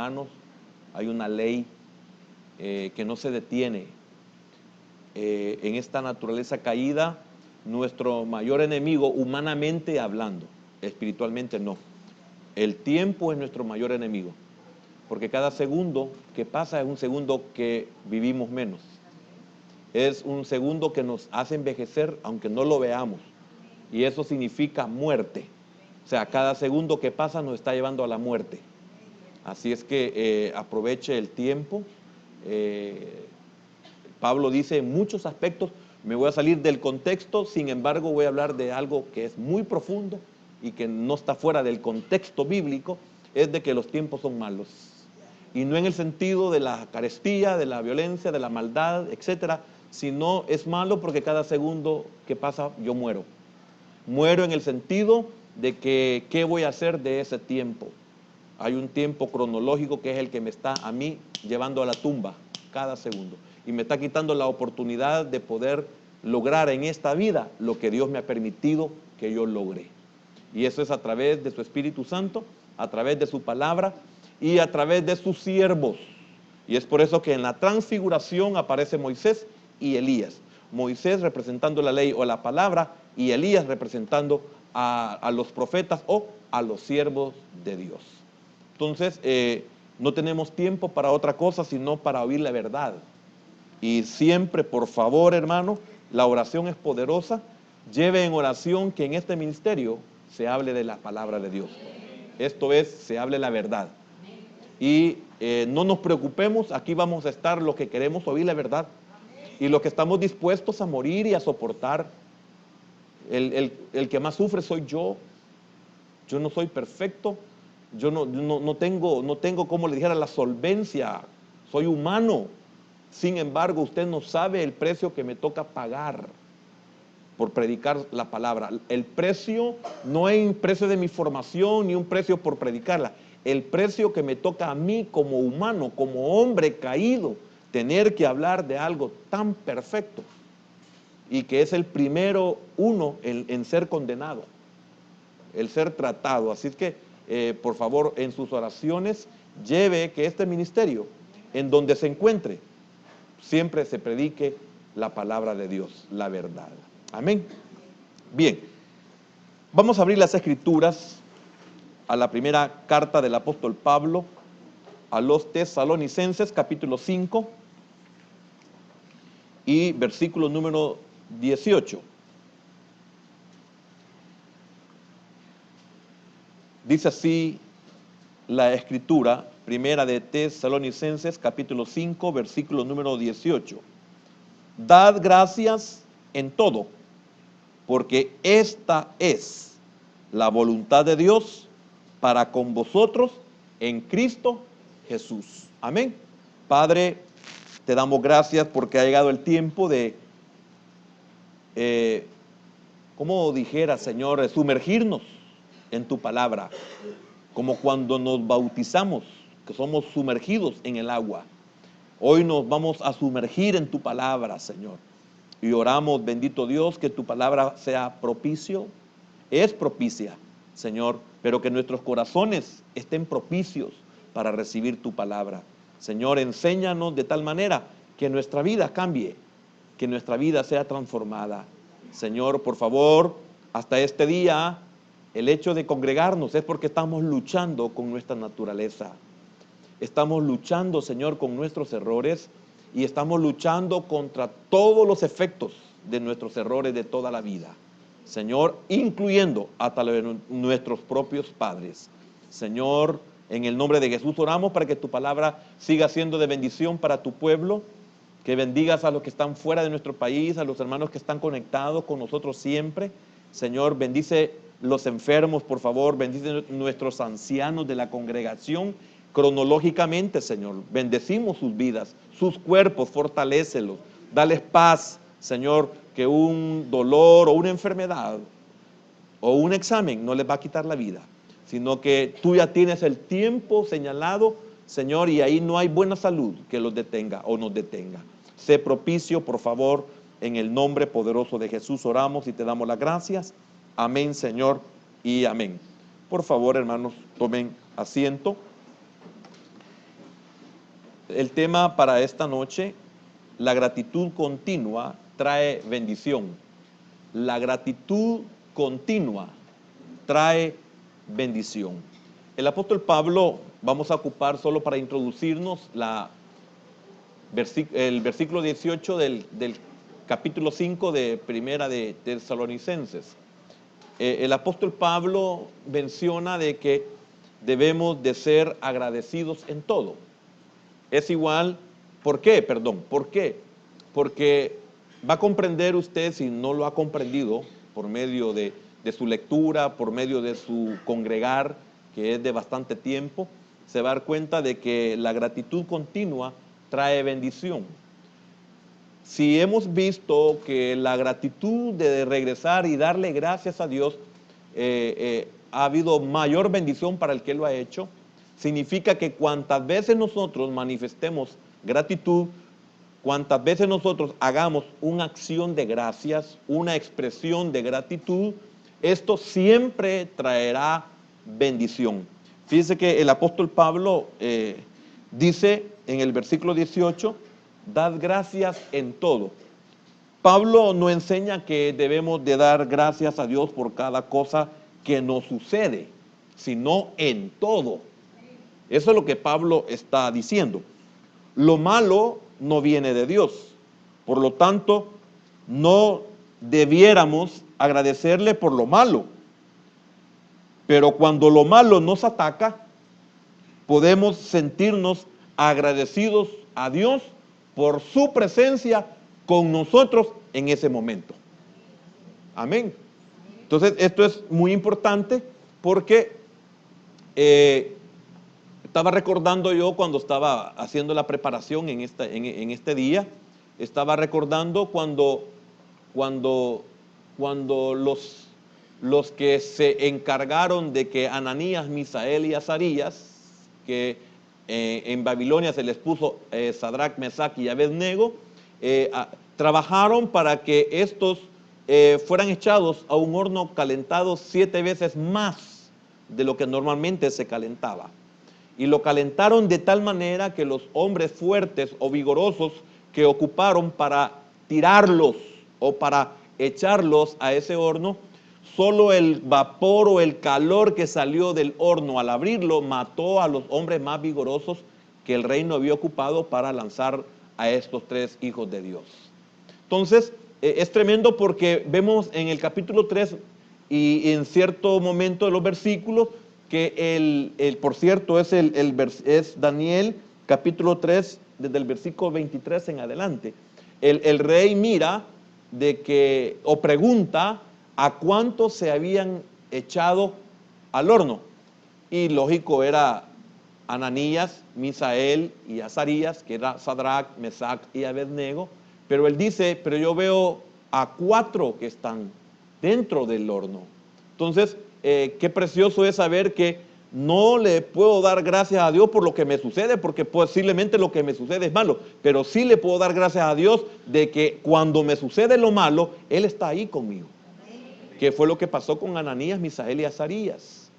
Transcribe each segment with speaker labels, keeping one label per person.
Speaker 1: hermanos, hay una ley que no se detiene. En esta naturaleza caída, nuestro mayor enemigo, humanamente hablando, espiritualmente no. El tiempo es nuestro mayor enemigo, porque cada segundo que pasa es un segundo que vivimos menos. Es un segundo que nos hace envejecer aunque no lo veamos. Y eso significa muerte. O sea, cada segundo que pasa nos está llevando a la muerte. Así es que aproveche el tiempo. Pablo dice en muchos aspectos, me voy a salir del contexto, sin embargo voy a hablar de algo que es muy profundo y que no está fuera del contexto bíblico, es de que los tiempos son malos. Y no en el sentido de la carestía, de la violencia, de la maldad, etcétera, sino es malo porque cada segundo que pasa yo muero. Muero en el sentido de que, ¿qué voy a hacer de ese tiempo? Hay un tiempo cronológico que es el que me está a mí llevando a la tumba cada segundo. Y me está quitando la oportunidad de poder lograr en esta vida lo que Dios me ha permitido que yo logre. Y eso es a través de su Espíritu Santo, a través de su palabra y a través de sus siervos. Y es por eso que en la transfiguración aparece Moisés y Elías. Moisés representando la ley o la palabra y Elías representando a los profetas o a los siervos de Dios. Entonces, no tenemos tiempo para otra cosa sino para oír la verdad. Y siempre, por favor, hermano, la oración es poderosa. Lleve en oración que en este ministerio se hable de la palabra de Dios. Esto es, se hable la verdad. Y no nos preocupemos, aquí vamos a estar los que queremos oír la verdad y los que estamos dispuestos a morir y a soportar. El que más sufre soy yo. Yo no soy perfecto. Yo no tengo, como le dijera, la solvencia. Soy humano. Sin embargo, usted no sabe el precio que me toca pagar por predicar la palabra. El precio no es un precio de mi formación ni un precio por predicarla. El precio que me toca a mí como humano, como hombre caído, tener que hablar de algo tan perfecto y que es el primero uno en ser condenado, el ser tratado. Así es que, por favor, en sus oraciones, lleve que este ministerio, en donde se encuentre, siempre se predique la palabra de Dios, la verdad. Amén. Bien, vamos a abrir las Escrituras a la primera carta del apóstol Pablo a los Tesalonicenses, capítulo 5 y versículo número 18. Dice así la Escritura, primera de Tesalonicenses, capítulo 5, versículo número 18. Dad gracias en todo, porque esta es la voluntad de Dios para con vosotros en Cristo Jesús. Amén. Padre, te damos gracias porque ha llegado el tiempo de, como dijera, Señor, sumergirnos en tu palabra, como cuando nos bautizamos, que somos sumergidos en el agua. Hoy nos vamos a sumergir en tu palabra, Señor. Y oramos, bendito Dios, que tu palabra sea propicio, es propicia, Señor, pero que nuestros corazones estén propicios para recibir tu palabra. Señor, enséñanos de tal manera que nuestra vida cambie, que nuestra vida sea transformada. Señor, por favor, hasta este día, el hecho de congregarnos es porque estamos luchando con nuestra naturaleza. Estamos luchando, Señor, con nuestros errores y estamos luchando contra todos los efectos de nuestros errores de toda la vida. Señor, incluyendo hasta nuestros propios padres. Señor, en el nombre de Jesús oramos para que tu palabra siga siendo de bendición para tu pueblo, que bendigas a los que están fuera de nuestro país, a los hermanos que están conectados con nosotros siempre. Señor, bendice los enfermos, por favor, bendice nuestros ancianos de la congregación cronológicamente, Señor. Bendecimos sus vidas, sus cuerpos, fortalécelos, dales paz, Señor, que un dolor o una enfermedad o un examen no les va a quitar la vida, sino que tú ya tienes el tiempo señalado, Señor, y ahí no hay buena salud que los detenga o nos detenga. Sé propicio, por favor, en el nombre poderoso de Jesús oramos y te damos las gracias. Amén, Señor, y amén. Por favor, hermanos, tomen asiento. El tema para esta noche, la gratitud continua trae bendición. La gratitud continua trae bendición. El apóstol Pablo, vamos a ocupar solo para introducirnos el versículo 18 del capítulo 5 de Primera de Tesalonicenses. El apóstol Pablo menciona de que debemos de ser agradecidos en todo. Es igual, ¿por qué? ¿Por qué? Porque va a comprender usted, si no lo ha comprendido, por medio de su lectura, por medio de su congregar, que es de bastante tiempo, se va a dar cuenta de que la gratitud continua trae bendición. Si hemos visto que la gratitud de regresar y darle gracias a Dios ha habido mayor bendición para el que lo ha hecho, significa que cuantas veces nosotros manifestemos gratitud, cuantas veces nosotros hagamos una acción de gracias, una expresión de gratitud, esto siempre traerá bendición. Fíjese que el apóstol Pablo dice en el versículo 18, dad gracias en todo. Pablo no enseña que debemos de dar gracias a Dios por cada cosa que nos sucede, sino en todo. Eso es lo que Pablo está diciendo. Lo malo no viene de Dios. Por lo tanto, no debiéramos agradecerle por lo malo. Pero cuando lo malo nos ataca, podemos sentirnos agradecidos a Dios por su presencia con nosotros en ese momento. Amén. Entonces, esto es muy importante porque estaba recordando yo cuando estaba haciendo la preparación en este día, estaba recordando cuando los que se encargaron de que Ananías, Misael y Azarías, que en Babilonia se les puso Sadrach, Mesach y Abednego, trabajaron para que estos fueran echados a un horno calentado 7 veces más de lo que normalmente se calentaba. Y lo calentaron de tal manera que los hombres fuertes o vigorosos que ocuparon para tirarlos o para echarlos a ese horno, solo el vapor o el calor que salió del horno al abrirlo mató a los hombres más vigorosos que el reino había ocupado para lanzar a estos 3 hijos de Dios. Entonces, es tremendo porque vemos en el capítulo 3 y en cierto momento de los versículos que por cierto, es Daniel capítulo 3, desde el versículo 23 en adelante. El rey mira o pregunta a cuántos se habían echado al horno. Y lógico era Ananías, Misael y Azarías, que era Sadrach, Mesach y Abednego. Pero él dice, pero yo veo a 4 que están dentro del horno. Entonces, qué precioso es saber que no le puedo dar gracias a Dios por lo que me sucede, porque posiblemente lo que me sucede es malo, pero sí le puedo dar gracias a Dios de que cuando me sucede lo malo, Él está ahí conmigo. Que fue lo que pasó con Ananías, Misael y Azarías.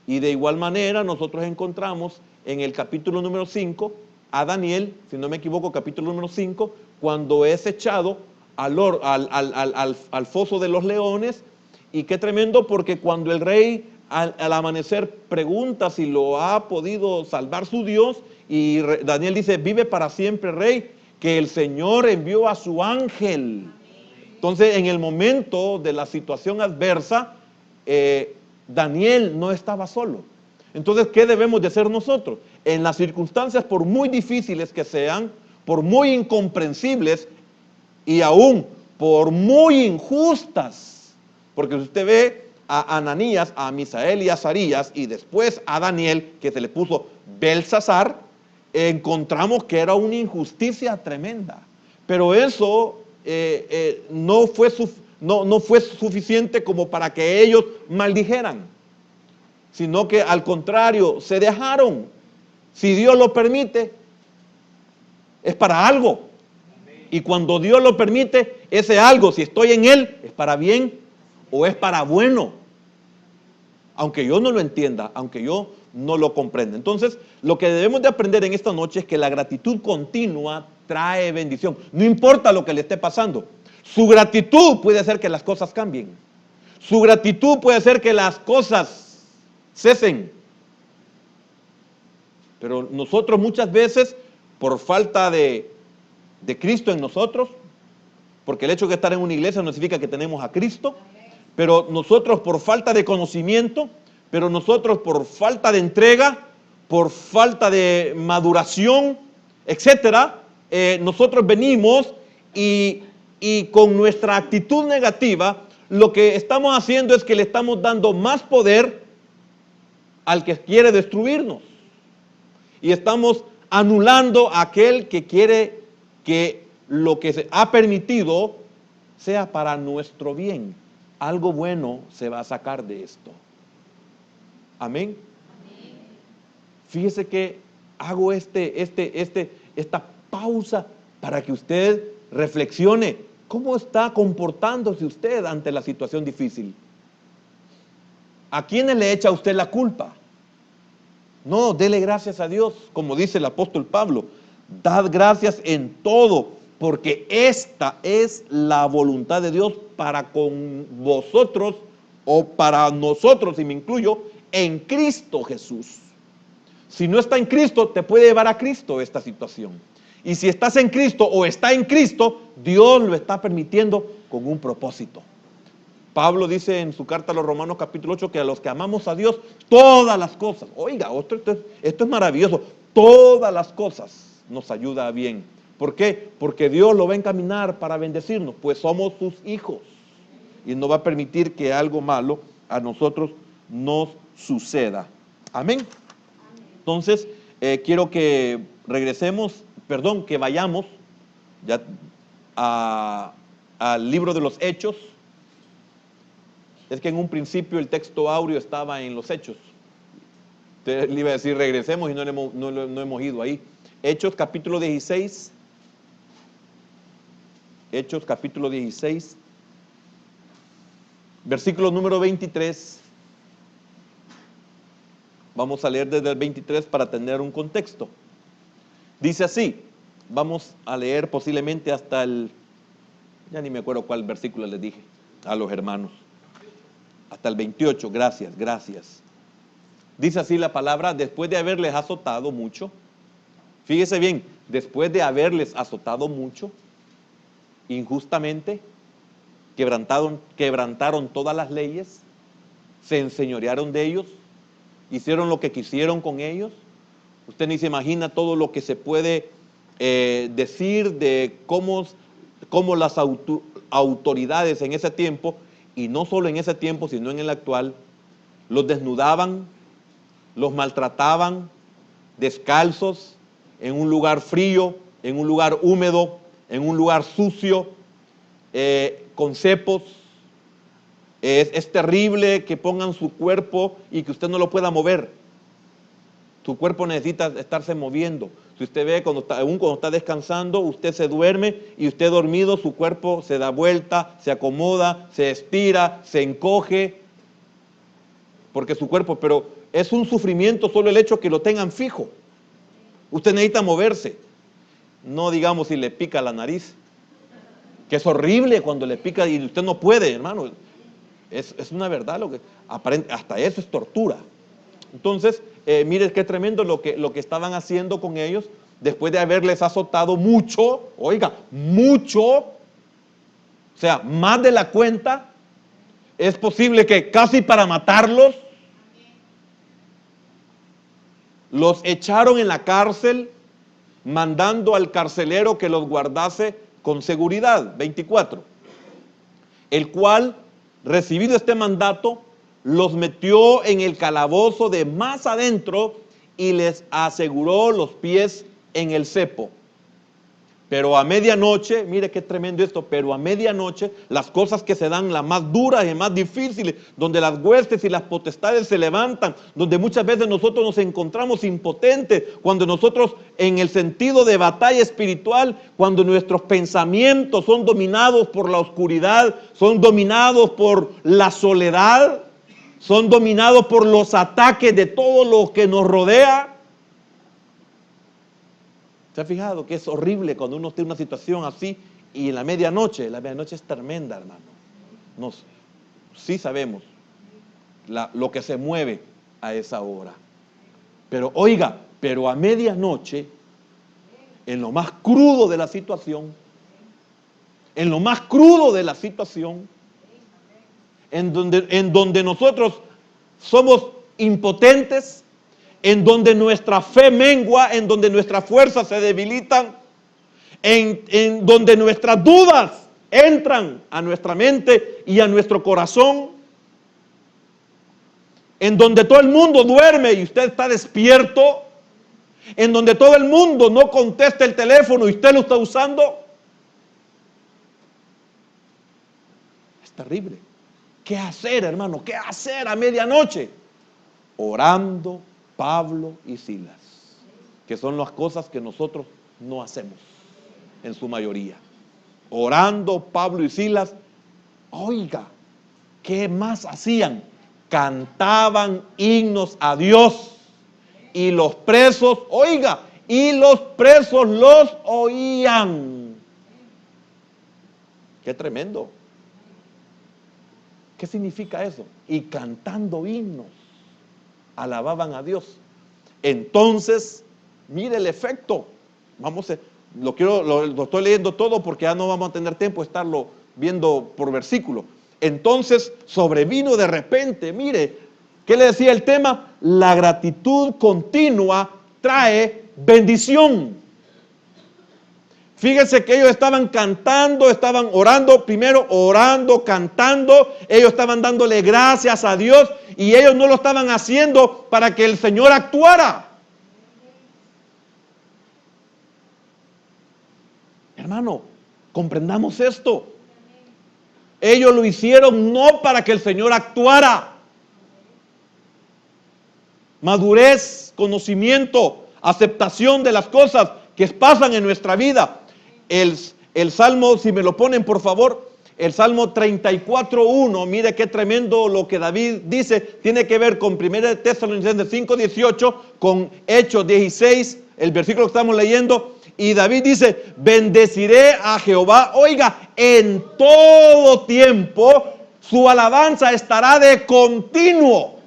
Speaker 1: Y de igual manera nosotros encontramos en el capítulo número 5 a Daniel, si no me equivoco, capítulo número 5, cuando es echado al foso de los leones. Y qué tremendo, porque cuando el rey al amanecer pregunta si lo ha podido salvar su Dios, y Daniel dice, vive para siempre, rey, que el Señor envió a su ángel. Entonces, en el momento de la situación adversa, Daniel no estaba solo. Entonces, ¿qué debemos de hacer nosotros? En las circunstancias, por muy difíciles que sean, por muy incomprensibles y aún por muy injustas, porque si usted ve a Ananías, a Misael y a Azarías, y después a Daniel, que se le puso Belsasar, encontramos que era una injusticia tremenda. Pero eso no fue suficiente como para que ellos maldijeran, sino que al contrario, se dejaron. Si Dios lo permite, es para algo. Y cuando Dios lo permite, ese algo, si estoy en Él, es para bien o es para bueno. aunque yo no lo entienda, aunque yo no lo comprenda. Entonces, lo que debemos de aprender en esta noche es que la gratitud continua trae bendición. No importa lo que le esté pasando, su gratitud puede hacer que las cosas cambien. Su gratitud puede hacer que las cosas cesen. Pero nosotros muchas veces, por falta de Cristo en nosotros, porque el hecho de estar en una iglesia no significa que tenemos a Cristo, pero nosotros por falta de conocimiento, pero nosotros por falta de entrega, por falta de maduración, etcétera, nosotros venimos y con nuestra actitud negativa, lo que estamos haciendo es que le estamos dando más poder al que quiere destruirnos. Y estamos anulando a aquel que quiere que lo que se ha permitido sea para nuestro bien. Algo bueno se va a sacar de esto. Amén. Fíjese que hago esta pausa para que usted reflexione. ¿Cómo está comportándose usted ante la situación difícil? ¿A quiénes le echa usted la culpa? No, dele gracias a Dios, como dice el apóstol Pablo. Dad gracias en todo, porque esta es la voluntad de Dios para con vosotros, o para nosotros, y me incluyo, en Cristo Jesús. Si no está en Cristo, te puede llevar a Cristo esta situación. Y si estás en Cristo o está en Cristo, Dios lo está permitiendo con un propósito. Pablo dice en su carta a los Romanos capítulo 8 que a los que amamos a Dios, todas las cosas, oiga, esto es maravilloso, todas las cosas nos ayuda a bien. ¿Por qué? Porque Dios lo va a encaminar para bendecirnos, pues somos sus hijos y no va a permitir que algo malo a nosotros nos suceda. Amén. Entonces, quiero que que vayamos ya al libro de los Hechos. Es que en un principio el texto áureo estaba en los Hechos. Usted le iba a decir regresemos y no hemos ido ahí. Hechos capítulo 16. Hechos capítulo 16. Versículo número 23. Vamos a leer desde el 23 para tener un contexto. Dice así, vamos a leer posiblemente hasta ya ni me acuerdo cuál versículo les dije a los hermanos. Hasta el 28, gracias. Dice así la palabra, después de haberles azotado mucho, fíjese bien, después de haberles azotado mucho, injustamente, quebrantaron todas las leyes, se enseñorearon de ellos, hicieron lo que quisieron con ellos. Usted ni se imagina todo lo que se puede decir de cómo las autoridades en ese tiempo, y no solo en ese tiempo, sino en el actual, los desnudaban, los maltrataban, descalzos, en un lugar frío, en un lugar húmedo, en un lugar sucio, con cepos. Es terrible que pongan su cuerpo y que usted no lo pueda mover. Su cuerpo necesita estarse moviendo. Si usted ve, aún cuando está descansando, usted se duerme y usted dormido, su cuerpo se da vuelta, se acomoda, se estira, se encoge, porque su cuerpo, pero es un sufrimiento solo el hecho que lo tengan fijo. Usted necesita moverse. No digamos si le pica la nariz, que es horrible cuando le pica y usted no puede, hermano. Es una verdad, hasta eso es tortura. Entonces, mire qué tremendo lo que estaban haciendo con ellos después de haberles azotado mucho, oiga, mucho, o sea, más de la cuenta. Es posible que casi para matarlos, los echaron en la cárcel, mandando al carcelero que los guardase con seguridad. 24. El cual, recibido este mandato, los metió en el calabozo de más adentro y les aseguró los pies en el cepo. Pero a medianoche, mire qué tremendo esto, pero a medianoche las cosas que se dan, las más duras y más difíciles, donde las huestes y las potestades se levantan, donde muchas veces nosotros nos encontramos impotentes, cuando nosotros en el sentido de batalla espiritual, cuando nuestros pensamientos son dominados por la oscuridad, son dominados por la soledad, son dominados por los ataques de todo lo que nos rodea. ¿Se ha fijado que es horrible cuando uno tiene una situación así y en la medianoche es tremenda, hermano? Sí sabemos lo que se mueve a esa hora. Pero oiga, pero a medianoche, en lo más crudo de la situación, en donde nosotros somos impotentes, en donde nuestra fe mengua, en donde nuestras fuerzas se debilitan, en donde nuestras dudas entran a nuestra mente y a nuestro corazón, en donde todo el mundo duerme y usted está despierto, en donde todo el mundo no contesta el teléfono y usted lo está usando. Es terrible. ¿Qué hacer, hermano? ¿Qué hacer a medianoche? Orando Pablo y Silas, que son las cosas que nosotros no hacemos en su mayoría. Orando Pablo y Silas, oiga, ¿qué más hacían? Cantaban himnos a Dios y los presos, oiga, y los presos los oían. Qué tremendo. ¿Qué significa eso? Y cantando himnos, alababan a Dios. Entonces, mire el efecto. Lo estoy leyendo todo porque ya no vamos a tener tiempo de estarlo viendo por versículo. Entonces sobrevino de repente, mire, ¿qué le decía el tema? La gratitud continua trae bendición. Fíjense que ellos estaban cantando, estaban orando, primero orando, cantando, ellos estaban dándole gracias a Dios y ellos no lo estaban haciendo para que el Señor actuara. Hermano, comprendamos esto. Ellos lo hicieron no para que el Señor actuara. Madurez, conocimiento, aceptación de las cosas que pasan en nuestra vida. El Salmo, si me lo ponen por favor, el Salmo 34:1, mire qué tremendo lo que David dice, tiene que ver con 1 Tesalonicenses 5:18, con Hechos 16, el versículo que estamos leyendo, y David dice, bendeciré a Jehová, oiga, en todo tiempo, su alabanza estará de continuo.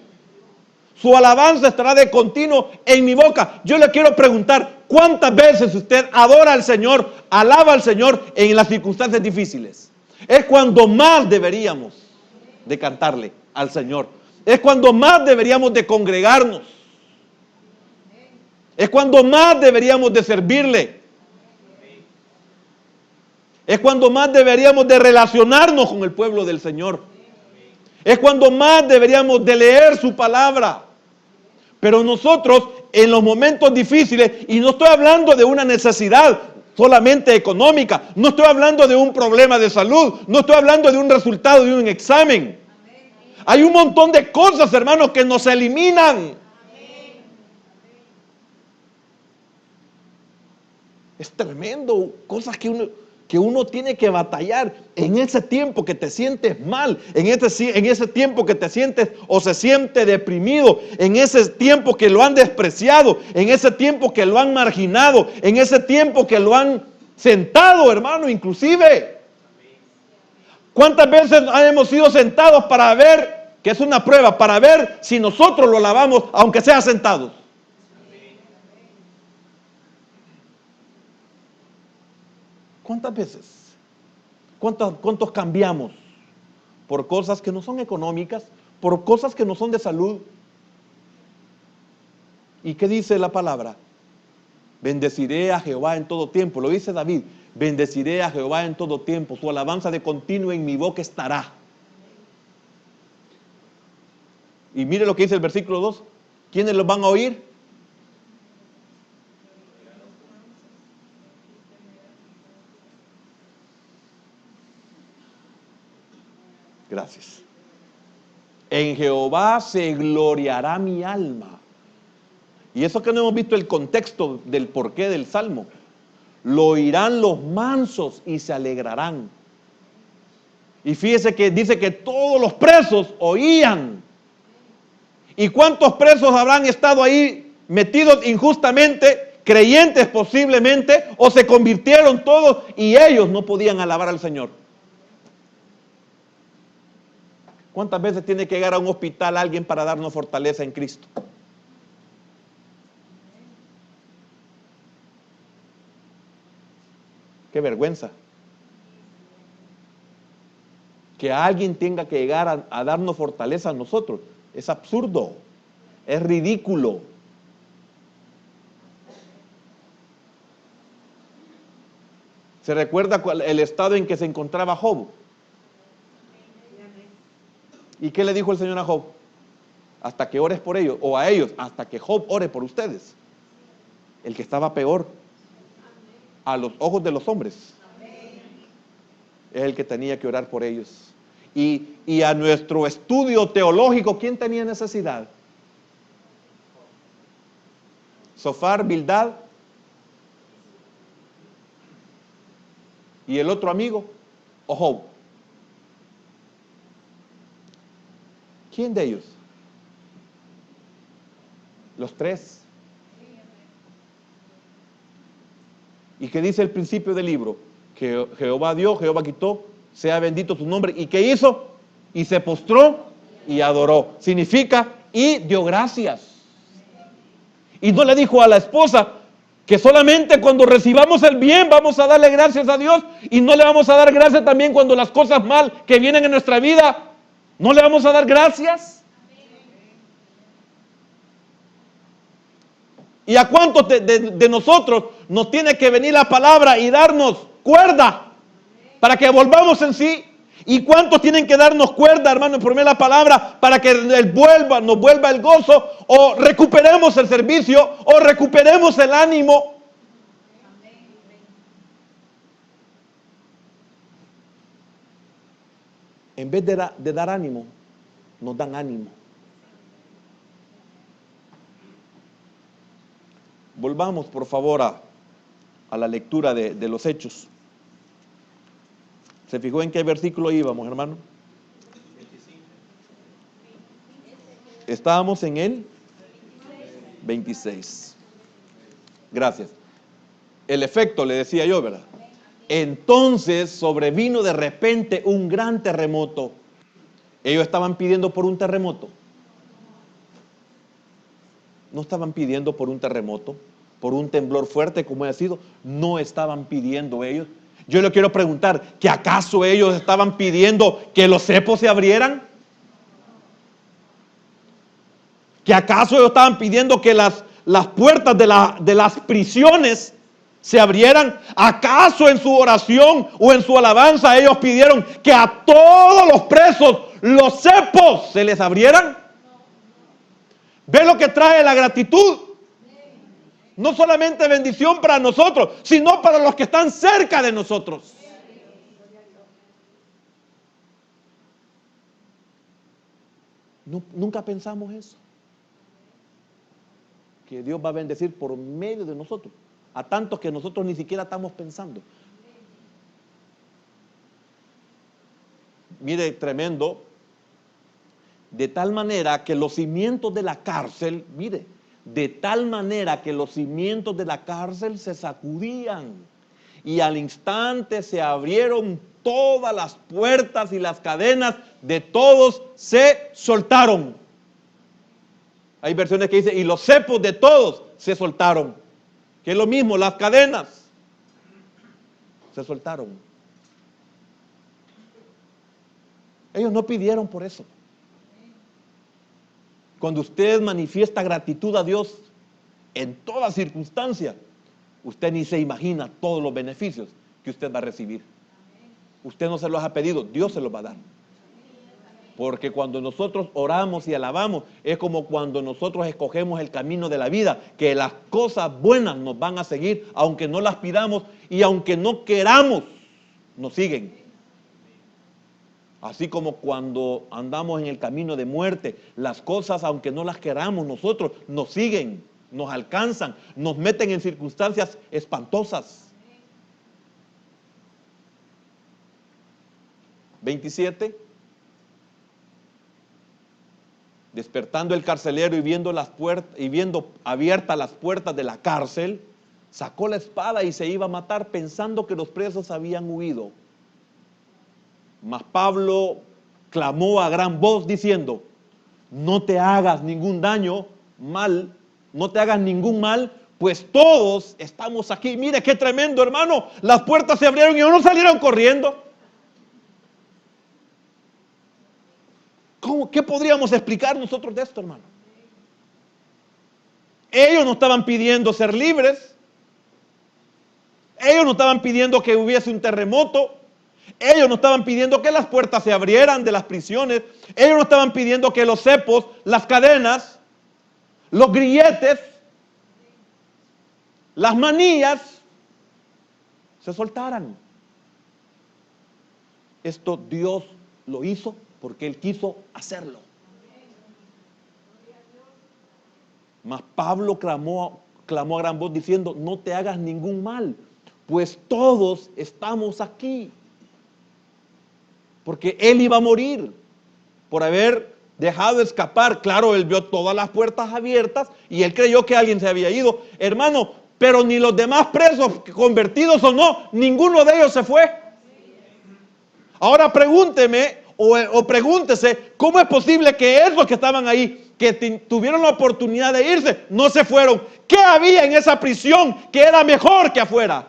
Speaker 1: Su alabanza estará de continuo en mi boca. Yo le quiero preguntar, ¿cuántas veces usted adora al Señor, alaba al Señor en las circunstancias difíciles? Es cuando más deberíamos de cantarle al Señor. Es cuando más deberíamos de congregarnos. Es cuando más deberíamos de servirle. Es cuando más deberíamos de relacionarnos con el pueblo del Señor. Es cuando más deberíamos de leer su palabra. Pero nosotros en los momentos difíciles, y no estoy hablando de una necesidad solamente económica, no estoy hablando de un problema de salud, no estoy hablando de un resultado de un examen. Hay un montón de cosas, hermanos, que nos eliminan. Es tremendo, cosas que uno tiene que batallar en ese tiempo que te sientes mal, en ese tiempo que te sientes o se siente deprimido, en ese tiempo que lo han despreciado, en ese tiempo que lo han marginado, en ese tiempo que lo han sentado, hermano, inclusive. ¿Cuántas veces hemos sido sentados para ver, que es una prueba, para ver si nosotros lo alabamos, aunque sea sentados? ¿Cuántas veces? ¿Cuántos cambiamos por cosas que no son económicas, por cosas que no son de salud? ¿Y qué dice la palabra? Bendeciré a Jehová en todo tiempo. Lo dice David. Bendeciré a Jehová en todo tiempo. Su alabanza de continuo en mi boca estará. Y mire lo que dice el versículo 2. ¿Quiénes los van a oír? Gracias. En Jehová se gloriará mi alma. Y eso que no hemos visto el contexto del porqué del Salmo. Lo oirán los mansos y se alegrarán. Y fíjese que dice que todos los presos oían ¿Y cuántos presos habrán estado ahí metidos injustamente, creyentes posiblemente, o se convirtieron todos y ellos no podían alabar al Señor? ¿Cuántas veces tiene que llegar a un hospital alguien para darnos fortaleza en Cristo? Qué vergüenza. Que alguien tenga que llegar a darnos fortaleza a nosotros. Es absurdo. Es ridículo. ¿Se recuerda el estado en que se encontraba Job? ¿Y qué le dijo el Señor a Job? Hasta que ores por ellos, o a ellos, hasta que Job ore por ustedes. El que estaba peor a los ojos de los hombres es el que tenía que orar por ellos. Y a nuestro estudio teológico, ¿quién tenía necesidad? Sofar, Bildad y el otro amigo, o Job. ¿Quién de ellos? Los tres. ¿Y qué dice el principio del libro? Que Jehová dio, Jehová quitó, sea bendito su nombre. ¿Y qué hizo? Y se postró y adoró. Significa, y dio gracias. Y no le dijo a la esposa que solamente cuando recibamos el bien vamos a darle gracias a Dios, y no le vamos a dar gracias también cuando las cosas mal que vienen en nuestra vida, no le vamos a dar gracias. ¿Y a cuántos de nosotros nos tiene que venir la palabra y darnos cuerda para que volvamos en sí? ¿Y cuántos tienen que darnos cuerda, hermano, por medio de la palabra, para que nos vuelva el gozo, o recuperemos el servicio, o recuperemos el ánimo? En vez de dar ánimo, nos dan ánimo. Volvamos, por favor, a la lectura de los Hechos. ¿Se fijó en qué versículo íbamos, hermano? 25. Estábamos en el 26. Gracias. El efecto, le decía yo, ¿verdad? Entonces sobrevino de repente un gran terremoto. Ellos estaban pidiendo por un terremoto. No estaban pidiendo por un terremoto, por un temblor fuerte como ha sido. No estaban pidiendo ellos. Yo le quiero preguntar, ¿que acaso ellos estaban pidiendo que los cepos se abrieran? ¿Que acaso ellos estaban pidiendo que las puertas de las prisiones se abrieran? ¿Acaso en su oración o en su alabanza ellos pidieron que a todos los presos los cepos se les abrieran? ¿Ve lo que trae la gratitud? No solamente bendición para nosotros, sino para los que están cerca de nosotros. Nunca pensamos eso. Que Dios va a bendecir por medio de nosotros a tantos que nosotros ni siquiera estamos pensando. Mire, tremendo. De tal manera que los cimientos de la cárcel, mire, de tal manera que los cimientos de la cárcel se sacudían, y al instante se abrieron todas las puertas, y las cadenas de todos se soltaron. Hay versiones que dicen, y los cepos de todos se soltaron, que es lo mismo, las cadenas se soltaron. Ellos no pidieron por eso. Cuando usted manifiesta gratitud a Dios en toda circunstancia, usted ni se imagina todos los beneficios que usted va a recibir. Usted no se los ha pedido, Dios se los va a dar. Porque cuando nosotros oramos y alabamos, es como cuando nosotros escogemos el camino de la vida, que las cosas buenas nos van a seguir, aunque no las pidamos y aunque no queramos, nos siguen. Así como cuando andamos en el camino de muerte, las cosas, aunque no las queramos nosotros, nos siguen, nos alcanzan, nos meten en circunstancias espantosas. 27. Despertando el carcelero y viendo abiertas las puertas de la cárcel, sacó la espada y se iba a matar pensando que los presos habían huido. Mas Pablo clamó a gran voz diciendo: no te hagas ningún mal, pues todos estamos aquí. Mire qué tremendo, hermano. Las puertas se abrieron y ellos no salieron corriendo. ¿Qué podríamos explicar nosotros de esto, hermano? Ellos no estaban pidiendo ser libres. Ellos no estaban pidiendo que hubiese un terremoto. Ellos no estaban pidiendo que las puertas se abrieran de las prisiones. Ellos no estaban pidiendo que los cepos, las cadenas, los grilletes, las manillas se soltaran. Esto Dios lo hizo porque Él quiso hacerlo. Mas Pablo clamó a gran voz diciendo: no te hagas ningún mal, pues todos estamos aquí. Porque él iba a morir por haber dejado escapar. Claro, él vio todas las puertas abiertas y él creyó que alguien se había ido. Hermano, pero ni los demás presos, convertidos o no, ninguno de ellos se fue. Ahora pregúnteme o pregúntese, ¿cómo es posible que esos que estaban ahí, que tuvieron la oportunidad de irse, no se fueron? ¿Qué había en esa prisión que era mejor que afuera?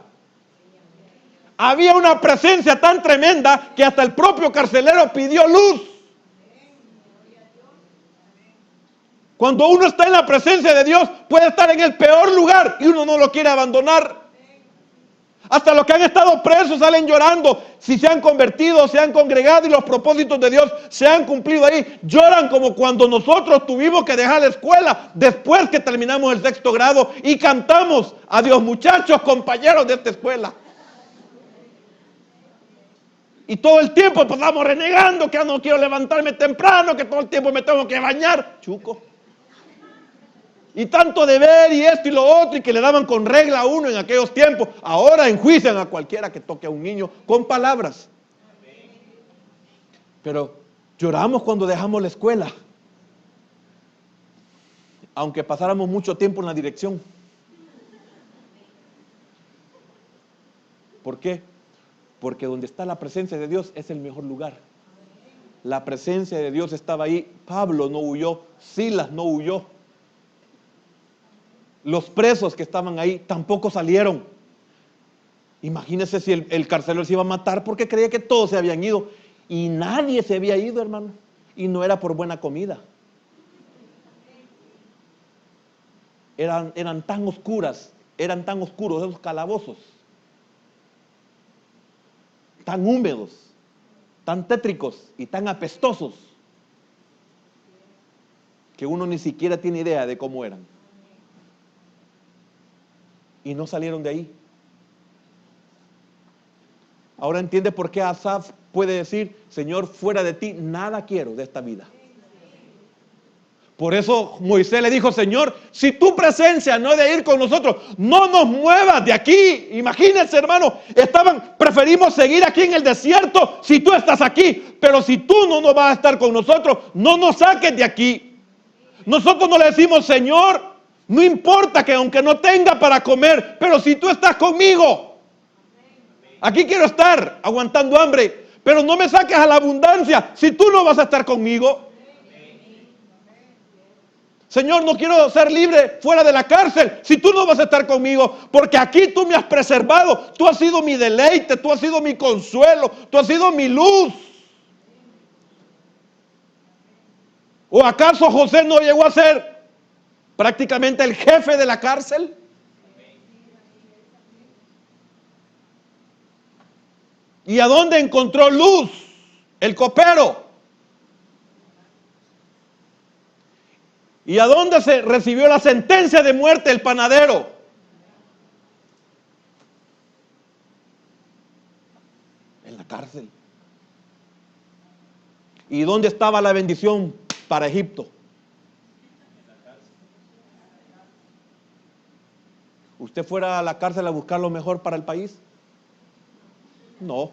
Speaker 1: Había una presencia tan tremenda que hasta el propio carcelero pidió luz. Cuando uno está en la presencia de Dios, puede estar en el peor lugar y uno no lo quiere abandonar. Hasta los que han estado presos salen llorando. Si se han convertido, se han congregado y los propósitos de Dios se han cumplido ahí, lloran como cuando nosotros tuvimos que dejar la escuela después que terminamos el 6º grado y cantamos: adiós muchachos, compañeros de esta escuela. Y todo el tiempo pasamos renegando que no quiero levantarme temprano, que todo el tiempo me tengo que bañar. Chuco. Y tanto deber y esto y lo otro, y que le daban con regla a uno en aquellos tiempos. Ahora enjuician a cualquiera que toque a un niño con palabras. Pero lloramos cuando dejamos la escuela, aunque pasáramos mucho tiempo en la dirección. ¿Por qué? Porque donde está la presencia de Dios es el mejor lugar. La presencia de Dios estaba ahí. Pablo no huyó, Silas no huyó. Los presos que estaban ahí tampoco salieron. Imagínense si el carcelero se iba a matar porque creía que todos se habían ido. Y nadie se había ido, hermano. Y no era por buena comida. Eran tan oscuros esos calabozos. Tan húmedos, tan tétricos y tan apestosos, que uno ni siquiera tiene idea de cómo eran. Y no salieron de ahí. Ahora entiende por qué Asaf puede decir: Señor, fuera de ti nada quiero de esta vida. Por eso Moisés le dijo: Señor, si tu presencia no es de ir con nosotros, no nos muevas de aquí. Imagínense, hermano, preferimos seguir aquí en el desierto si tú estás aquí, pero si tú no nos vas a estar con nosotros, no nos saques de aquí. Nosotros no le decimos: Señor, no importa que aunque no tenga para comer, pero si tú estás conmigo, aquí quiero estar aguantando hambre, pero no me saques a la abundancia si tú no vas a estar conmigo. Señor, no quiero ser libre fuera de la cárcel si tú no vas a estar conmigo, porque aquí tú me has preservado, tú has sido mi deleite, tú has sido mi consuelo, tú has sido mi luz. ¿O acaso José no llegó a ser prácticamente el jefe de la cárcel? ¿Y a dónde encontró luz? El copero. ¿Y a dónde se recibió la sentencia de muerte? El panadero. En la cárcel. ¿Y dónde estaba la bendición para Egipto? ¿Usted fuera a la cárcel a buscar lo mejor para el país? No.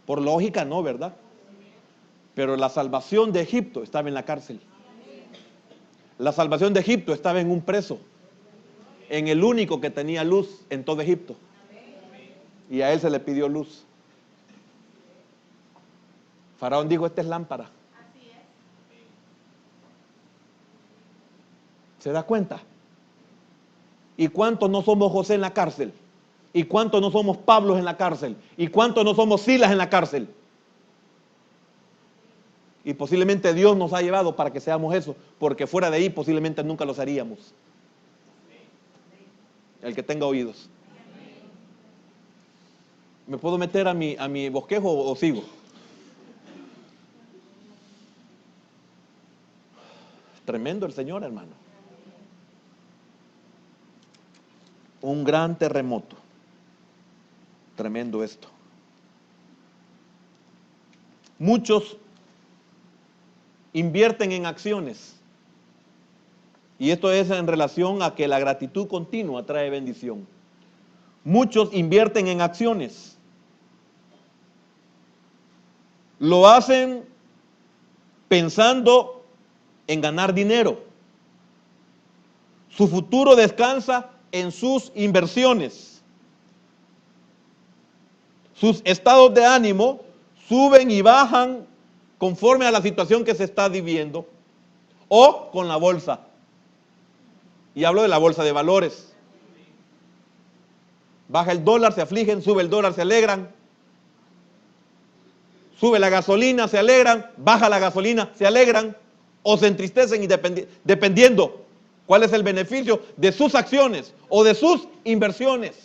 Speaker 1: Por lógica no, ¿verdad? Pero la salvación de Egipto estaba en la cárcel. La salvación de Egipto estaba en un preso, en el único que tenía luz en todo Egipto. Y a él se le pidió luz. Faraón dijo, esta es lámpara. ¿Se da cuenta? ¿Y cuántos no somos José en la cárcel? ¿Y cuántos no somos Pablos en la cárcel? ¿Y cuántos no somos Silas en la cárcel? Y posiblemente Dios nos ha llevado para que seamos eso, porque fuera de ahí posiblemente nunca los haríamos. El que tenga oídos. ¿Me puedo meter a mi bosquejo o sigo? Tremendo el Señor, hermano. Un gran terremoto. Tremendo esto. Muchos invierten en acciones. Y esto es en relación a que la gratitud continua trae bendición. Muchos invierten en acciones. Lo hacen pensando en ganar dinero. Su futuro descansa en sus inversiones. Sus estados de ánimo suben y bajan conforme a la situación que se está viviendo o con la bolsa. Y hablo de la bolsa de valores. Baja el dólar, se afligen, sube el dólar, se alegran. Sube la gasolina, se alegran, baja la gasolina, se alegran o se entristecen y dependiendo cuál es el beneficio de sus acciones o de sus inversiones.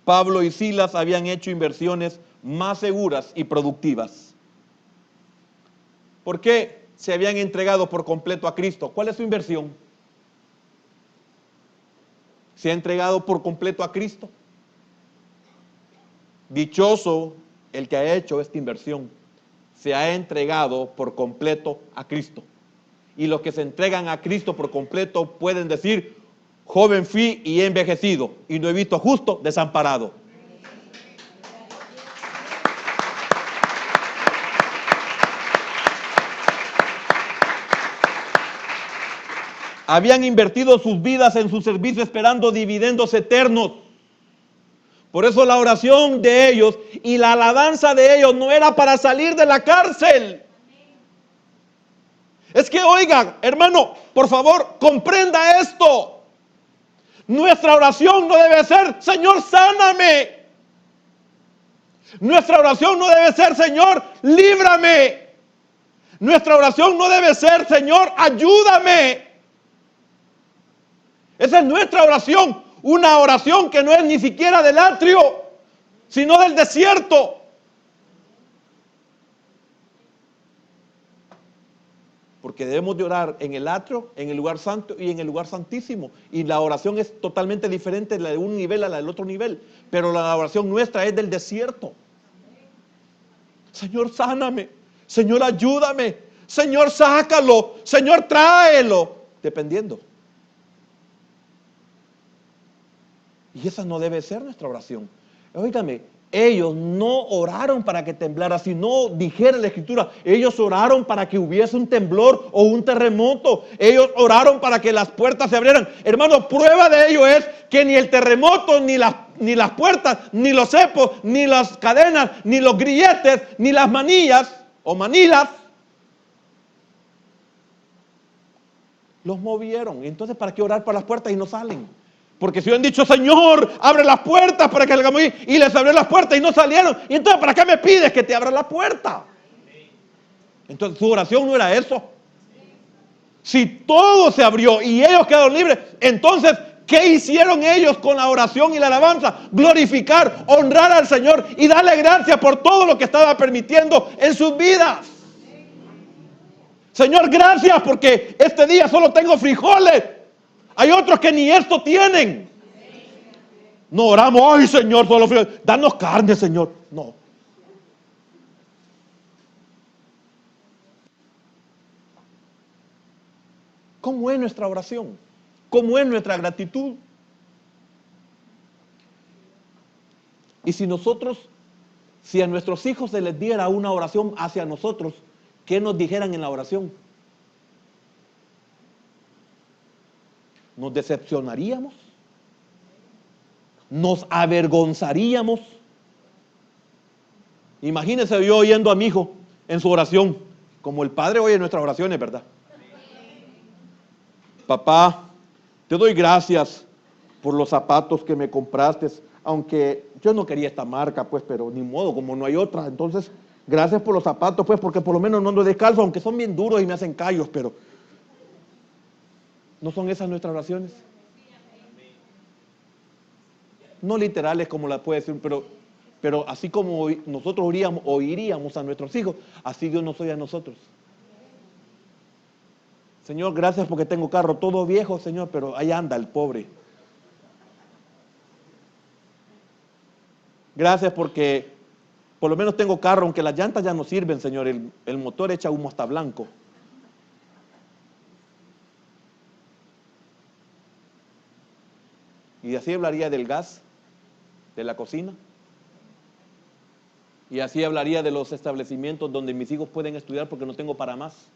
Speaker 1: Pablo y Silas habían hecho inversiones más seguras y productivas. ¿Por qué se habían entregado por completo a Cristo? ¿Cuál es su inversión? ¿Se ha entregado por completo a Cristo? Dichoso el que ha hecho esta inversión. Se ha entregado por completo a Cristo. Y los que se entregan a Cristo por completo pueden decir, joven fui y he envejecido y no he visto justo desamparado. Habían invertido sus vidas en su servicio esperando dividendos eternos. Por eso la oración de ellos y la alabanza de ellos no era para salir de la cárcel. Es que, oigan, hermano, por favor, comprenda esto. Nuestra oración no debe ser, Señor, sáname. Nuestra oración no debe ser, Señor, líbrame. Nuestra oración no debe ser, Señor, ayúdame. Esa es nuestra oración. Una oración que no es ni siquiera del atrio, sino del desierto. Porque debemos de orar en el atrio, en el lugar santo y en el lugar santísimo. Y la oración es totalmente diferente, la de un nivel a la del otro nivel. Pero la oración nuestra es del desierto. Señor, sáname. Señor, ayúdame. Señor, sácalo. Señor, tráelo. Dependiendo. Y esa no debe ser nuestra oración. Óigame, ellos no oraron para que temblara, sino dijera la Escritura, ellos oraron para que hubiese un temblor o un terremoto. Ellos oraron para que las puertas se abrieran. Hermano, prueba de ello es que ni el terremoto, ni las puertas, ni los cepos, ni las cadenas, ni los grilletes, ni las manillas o manilas los movieron. Entonces, ¿para qué orar por las puertas y no salen? Porque si hubieran dicho, Señor, abre las puertas para que salgamos ahí, y les abrió las puertas y no salieron, y entonces, ¿para qué me pides que te abra la puerta? Entonces, su oración no era eso. Si todo se abrió y ellos quedaron libres, entonces, ¿qué hicieron ellos con la oración y la alabanza? Glorificar, honrar al Señor y darle gracias por todo lo que estaba permitiendo en sus vidas. Señor, gracias porque este día solo tengo frijoles. Hay otros que ni esto tienen. No oramos, ay Señor, solo frijoles. Danos carne, Señor. No. ¿Cómo es nuestra oración? ¿Cómo es nuestra gratitud? Y si a nuestros hijos se les diera una oración hacia nosotros, ¿qué nos dijeran en la oración? nos decepcionaríamos, nos avergonzaríamos. Imagínese yo oyendo a mi hijo en su oración, como el Padre oye nuestras oraciones, ¿verdad? Papá, te doy gracias por los zapatos que me compraste, aunque yo no quería esta marca, pues, pero ni modo, como no hay otra. Entonces, gracias por los zapatos, pues, porque por lo menos no ando descalzo, aunque son bien duros y me hacen callos, pero ¿no son esas nuestras oraciones? No literales como las puede decir, pero así como nosotros oiríamos a nuestros hijos, así Dios nos oye a nosotros. Señor, gracias porque tengo carro todo viejo, Señor, pero ahí anda el pobre. Gracias porque por lo menos tengo carro, aunque las llantas ya no sirven, Señor, el motor echa humo hasta blanco. Y así hablaría del gas, de la cocina. Y así hablaría de los establecimientos donde mis hijos pueden estudiar porque no tengo para más.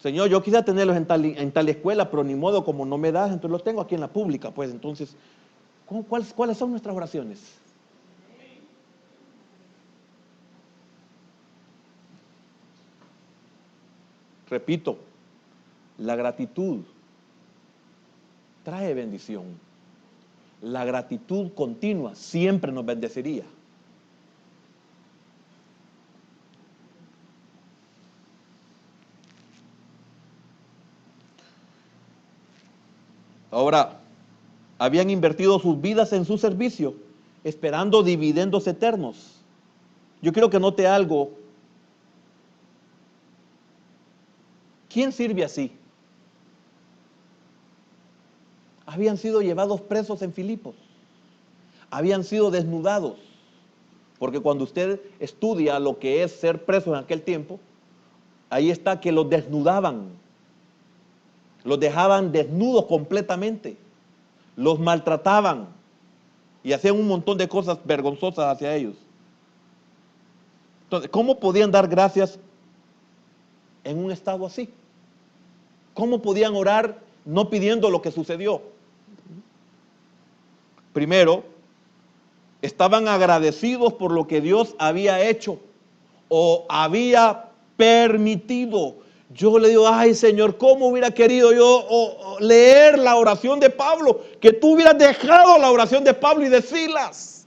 Speaker 1: Señor, yo quisiera tenerlos en tal escuela, pero ni modo, como no me das, entonces los tengo aquí en la pública. Pues entonces, ¿cuáles son nuestras oraciones? Repito, la gratitud trae bendición. La gratitud continua siempre nos bendeciría. Ahora, habían invertido sus vidas en su servicio, esperando dividendos eternos. Yo quiero que note algo. ¿Quién sirve así? Habían sido llevados presos en Filipos. Habían sido desnudados. Porque cuando usted estudia lo que es ser preso en aquel tiempo, ahí está que los desnudaban. Los dejaban desnudos completamente. Los maltrataban. Y hacían un montón de cosas vergonzosas hacia ellos. Entonces, ¿cómo podían dar gracias en un estado así? ¿Cómo podían orar no pidiendo lo que sucedió? Primero, estaban agradecidos por lo que Dios había hecho o había permitido. Yo le digo, ay Señor, ¿cómo hubiera querido yo leer la oración de Pablo? Que tú hubieras dejado la oración de Pablo y de Silas.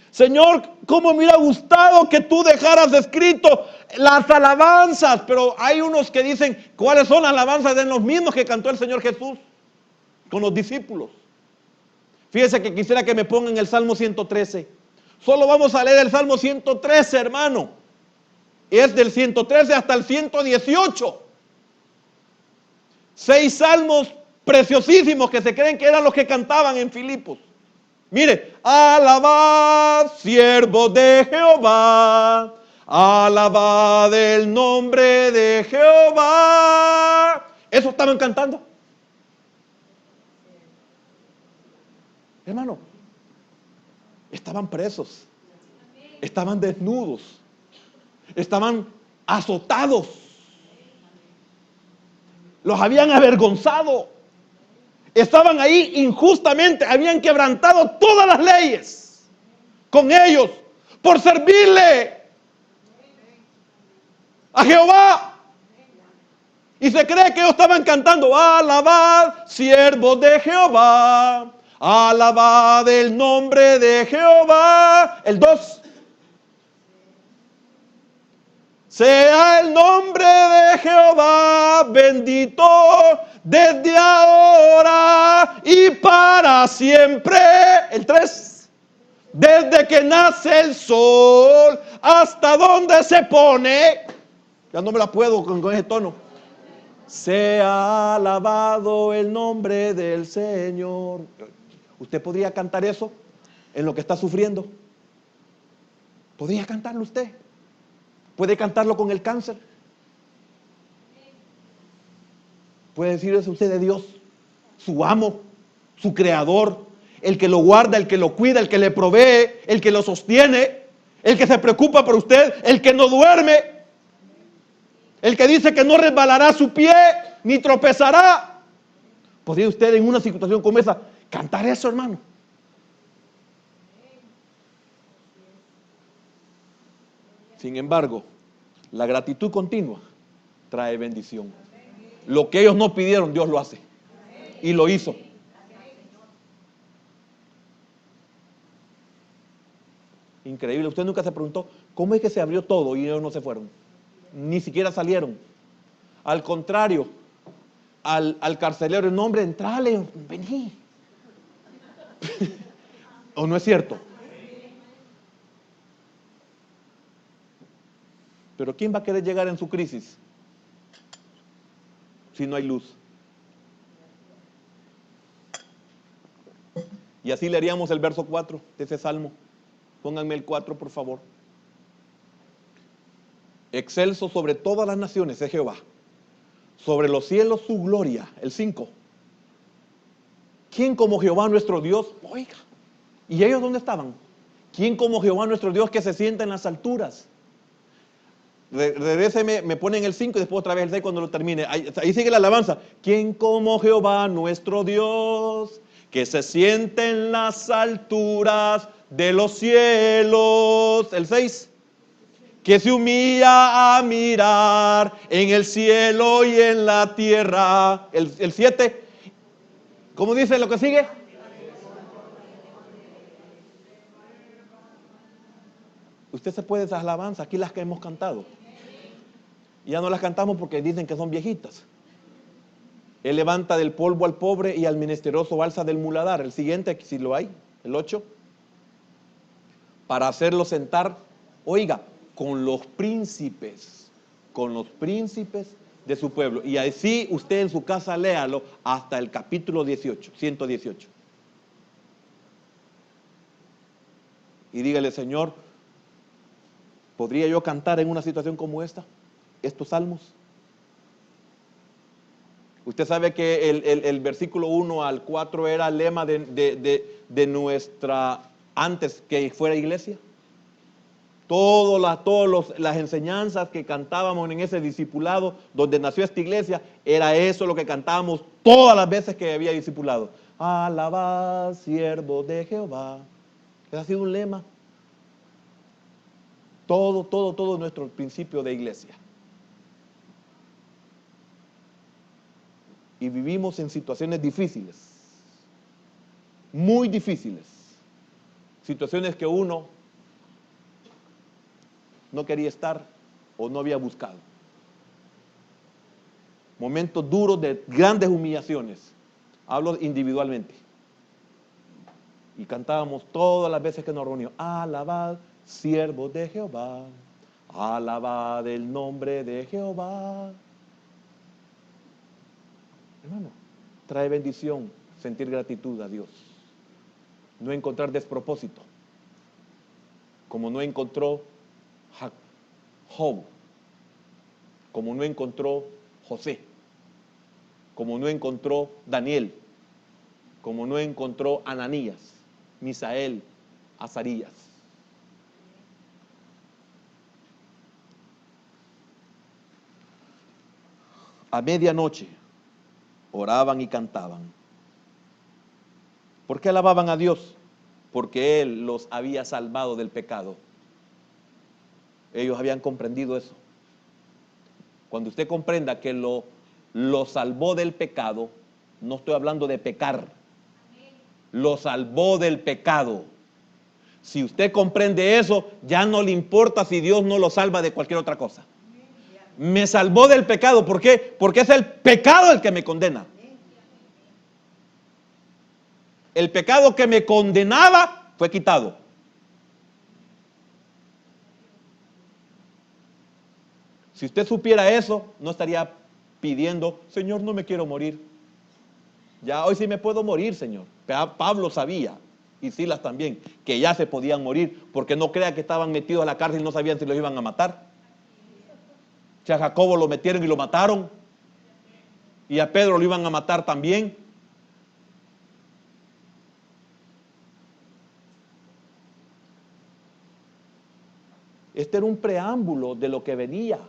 Speaker 1: Señor, ¿cómo me hubiera gustado que tú dejaras escrito las alabanzas? Pero hay unos que dicen, ¿cuáles son las alabanzas de los mismos que cantó el Señor Jesús con los discípulos? Fíjese que quisiera que me pongan el Salmo 113. Solo vamos a leer el Salmo 113, hermano. Es del 113 hasta el 118. 6 salmos preciosísimos que se creen que eran los que cantaban en Filipos. Mire, alabad, siervos de Jehová, alabad el nombre de Jehová. Eso estaban cantando. Hermano, estaban presos, estaban desnudos, estaban azotados, los habían avergonzado, estaban ahí injustamente, habían quebrantado todas las leyes con ellos por servirle a Jehová. Y se cree que ellos estaban cantando, alabad, siervos de Jehová, alabad el nombre de Jehová. El 2. Sea el nombre de Jehová bendito desde ahora y para siempre. El 3. Desde que nace el sol hasta donde se pone. Ya no me la puedo con ese tono. Sea alabado el nombre del Señor. ¿Usted podría cantar eso en lo que está sufriendo? ¿Podría cantarlo usted? ¿Puede cantarlo con el cáncer? ¿Puede decir eso usted de Dios? Su amo, su creador, el que lo guarda, el que lo cuida, el que le provee, el que lo sostiene, el que se preocupa por usted, el que no duerme, el que dice que no resbalará su pie ni tropezará. ¿Podría usted en una situación como esa cantar eso, hermano? Sin embargo, la gratitud continua trae bendición. Lo que ellos no pidieron, Dios lo hace. Y lo hizo. Increíble. Usted nunca se preguntó, ¿cómo es que se abrió todo y ellos no se fueron? Ni siquiera salieron. Al contrario, al carcelero, el hombre, entrale, vení. ¿O no es cierto? Pero ¿quién va a querer llegar en su crisis si no hay luz? Y así leeríamos el verso 4 de ese salmo. Pónganme el 4, por favor. Excelso sobre todas las naciones es Jehová, sobre los cielos su gloria. El 5. ¿Quién como Jehová nuestro Dios? Oiga, ¿y ellos dónde estaban? ¿Quién como Jehová nuestro Dios que se sienta en las alturas? Regréseme, me ponen el 5 y después otra vez el 6 cuando lo termine. Ahí sigue la alabanza. ¿Quién como Jehová nuestro Dios que se siente en las alturas de los cielos? El 6. Que se humilla a mirar en el cielo y en la tierra. El 7. ¿Cómo dice lo que sigue? Usted se puede esas alabanzas, aquí las que hemos cantado. Ya no las cantamos porque dicen que son viejitas. Él levanta del polvo al pobre y al menesteroso alza del muladar. El siguiente, si lo hay, el 8. Para hacerlo sentar, oiga, con los príncipes de su pueblo. Y así usted en su casa léalo hasta el capítulo 18, 118. Y dígale, Señor, ¿podría yo cantar en una situación como esta? Estos salmos. Usted sabe que el versículo 1 al 4 era el lema de nuestra, antes que fuera iglesia. Todas las enseñanzas que cantábamos en ese discipulado donde nació esta iglesia, era eso lo que cantábamos todas las veces que había discipulado. Alabad, siervo de Jehová. Ese ha sido un lema. Todo nuestro principio de iglesia. Y vivimos en situaciones difíciles, muy difíciles, situaciones que uno no quería estar o no había buscado. Momentos duros de grandes humillaciones. Hablo individualmente. Y cantábamos todas las veces que nos reuníamos. Alabad, siervos de Jehová. Alabad el nombre de Jehová. Hermano, trae bendición sentir gratitud a Dios. No encontrar despropósito. Como no encontró Job. Como no encontró José. Como no encontró Daniel. Como no encontró Ananías, Misael, Azarías. A medianoche oraban y cantaban. ¿Por qué alababan a Dios? Porque Él los había salvado del pecado. Ellos habían comprendido eso. Cuando usted comprenda que lo salvó del pecado, no estoy hablando de pecar, lo salvó del pecado. Si usted comprende eso, ya no le importa si Dios no lo salva de cualquier otra cosa. Me salvó del pecado. ¿Por qué? Porque es el pecado el que me condena. El pecado que me condenaba fue quitado. Si usted supiera eso, no estaría pidiendo, Señor, no me quiero morir. Ya hoy sí me puedo morir, Señor. Pablo sabía, y Silas también, que ya se podían morir, porque no crea que estaban metidos a la cárcel y no sabían si los iban a matar. Si a Jacobo lo metieron y lo mataron, y a Pedro lo iban a matar también. Este era un preámbulo de lo que venía,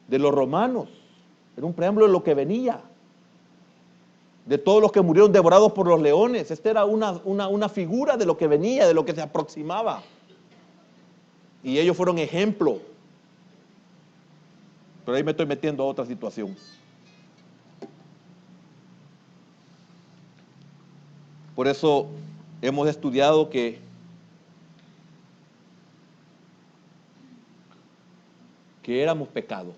Speaker 1: de los romanos. Era un preámbulo de lo que venía. de todos los que murieron devorados por los leones. Esta era una figura de lo que venía, de lo que se aproximaba. Y ellos fueron ejemplo. Pero ahí me estoy metiendo a otra situación. Por eso hemos estudiado que éramos pecado.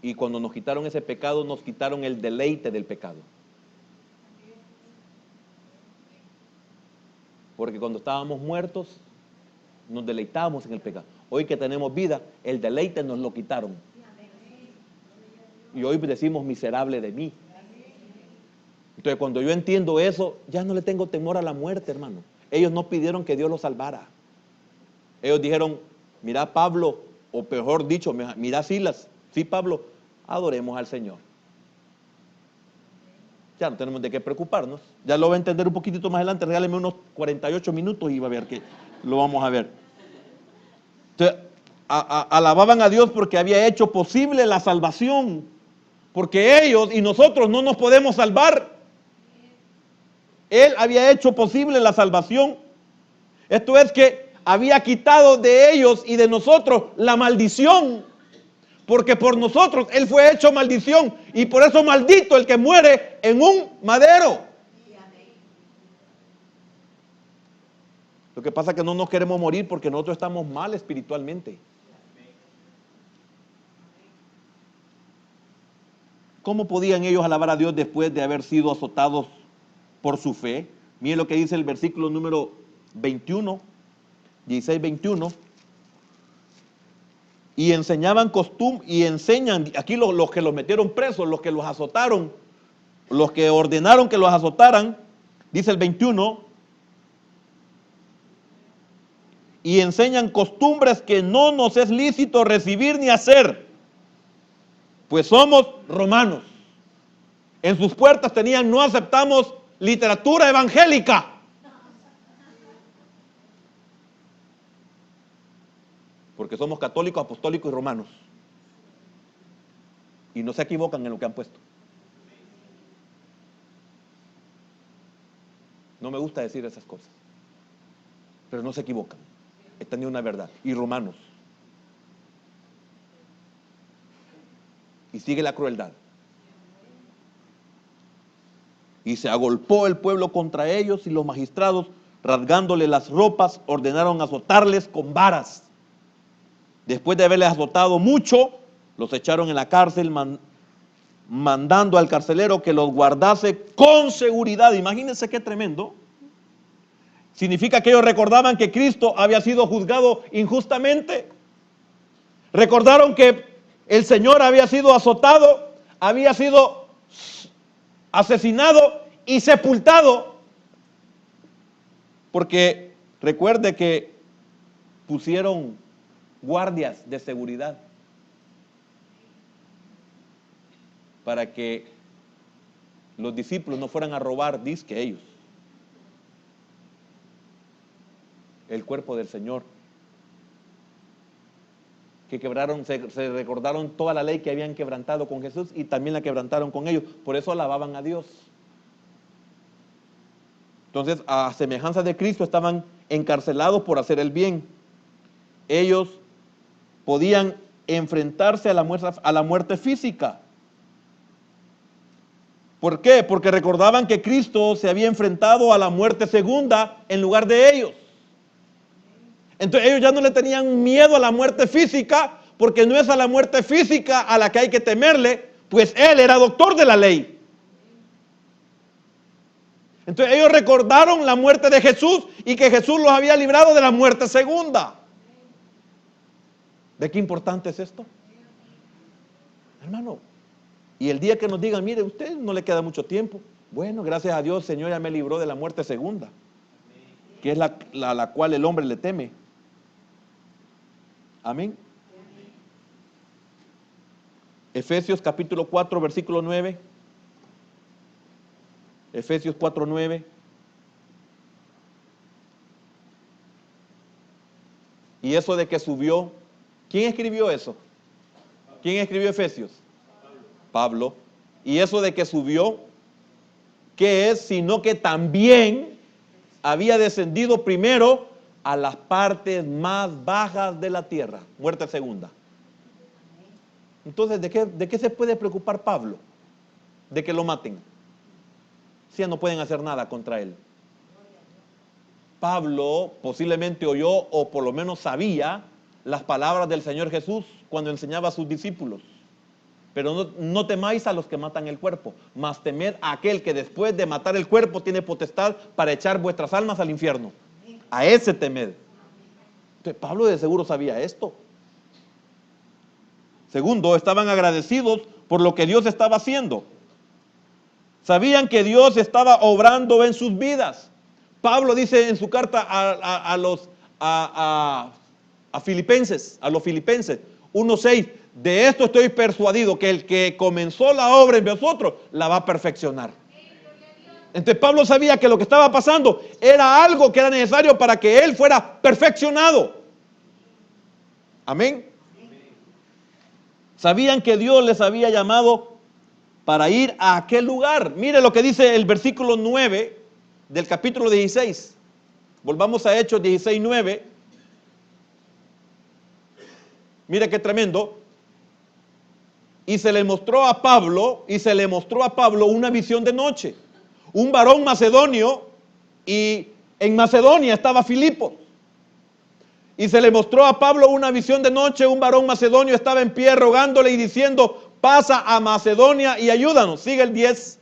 Speaker 1: Y cuando nos quitaron ese pecado, nos quitaron el deleite del pecado. Porque cuando estábamos muertos, nos deleitábamos en el pecado. Hoy que tenemos vida, el deleite nos lo quitaron. Y hoy decimos, miserable de mí. Entonces, cuando yo entiendo eso, ya no le tengo temor a la muerte, hermano. Ellos no pidieron que Dios los salvara. Ellos dijeron, mira Pablo, o mejor dicho, mira Silas, sí Pablo, adoremos al Señor. Ya no tenemos de qué preocuparnos. Ya lo va a entender un poquitito más adelante. Regáleme unos 48 minutos y va a ver que lo vamos a ver. Entonces, alababan a Dios porque había hecho posible la salvación. Porque ellos y nosotros no nos podemos salvar. Él había hecho posible la salvación. Esto es que había quitado de ellos y de nosotros la maldición. Porque por nosotros Él fue hecho maldición. Y por eso maldito el que muere en un madero. Lo que pasa es que no nos queremos morir porque nosotros estamos mal espiritualmente. ¿Cómo podían ellos alabar a Dios después de haber sido azotados por su fe? Miren lo que dice el versículo número 21, 16, 21. Y enseñaban y enseñan, aquí los que los metieron presos, los que los azotaron, los que ordenaron que los azotaran, dice el 21, y enseñan costumbres que no nos es lícito recibir ni hacer, pues somos romanos. En sus puertas tenían, no aceptamos literatura evangélica. Porque somos católicos, apostólicos y romanos. Y no se equivocan en lo que han puesto. No me gusta decir esas cosas. Pero no se equivocan. Están en una verdad. Y romanos. Y sigue la crueldad. Y se agolpó el pueblo contra ellos y los magistrados, rasgándole las ropas, ordenaron azotarles con varas. Después de haberles azotado mucho, los echaron en la cárcel, mandando al carcelero que los guardase con seguridad. Imagínense qué tremendo. Significa que ellos recordaban que Cristo había sido juzgado injustamente. Recordaron que el Señor había sido azotado, había sido asesinado y sepultado. Porque recuerde que pusieron guardias de seguridad para que los discípulos no fueran a robar, dizque ellos, el cuerpo del Señor. Que quebraron, se recordaron toda la ley que habían quebrantado con Jesús y también la quebrantaron con ellos. Por eso alababan a Dios. Entonces, a semejanza de Cristo, estaban encarcelados por hacer el bien. Ellos podían enfrentarse a la muerte física. ¿Por qué? Porque recordaban que Cristo se había enfrentado a la muerte segunda en lugar de ellos. Entonces ellos ya no le tenían miedo a la muerte física, porque no es a la muerte física a la que hay que temerle, pues Él era doctor de la ley. Entonces ellos recordaron la muerte de Jesús y que Jesús los había librado de la muerte segunda. ¿Ve qué importante es esto? Hermano, y el día que nos digan, mire, usted no le queda mucho tiempo. Bueno, gracias a Dios, Señor ya me libró de la muerte segunda, que es la cual el hombre le teme. Amén. Efesios capítulo 4, versículo 9. Efesios 4, 9. Y eso de que subió, ¿quién escribió eso? ¿Quién escribió Efesios? Pablo. Y eso de que subió, ¿qué es? Sino que también había descendido primero a las partes más bajas de la tierra. Muerte segunda. Entonces, ¿de qué se puede preocupar Pablo? De que lo maten. Si ya no pueden hacer nada contra él. Pablo posiblemente oyó o por lo menos sabía las palabras del Señor Jesús cuando enseñaba a sus discípulos. Pero no temáis a los que matan el cuerpo, mas temed a aquel que después de matar el cuerpo tiene potestad para echar vuestras almas al infierno. A ese temed. Entonces, Pablo de seguro sabía esto. Segundo, estaban agradecidos por lo que Dios estaba haciendo. Sabían que Dios estaba obrando en sus vidas. Pablo dice en su carta a los filipenses, a los filipenses 1:6, de esto estoy persuadido, que el que comenzó la obra en vosotros la va a perfeccionar. Entonces Pablo sabía que lo que estaba pasando era algo que era necesario para que él fuera perfeccionado. Amén. Sabían que Dios les había llamado para ir a aquel lugar. Mire lo que dice el versículo 9 del capítulo 16. Volvamos a Hechos 16:9. Mire qué tremendo. Y se le mostró a Pablo una visión de noche. Un varón macedonio, y en Macedonia estaba Filipo. Y se le mostró a Pablo una visión de noche. Un varón macedonio estaba en pie rogándole y diciendo: pasa a Macedonia y ayúdanos. Sigue el 10.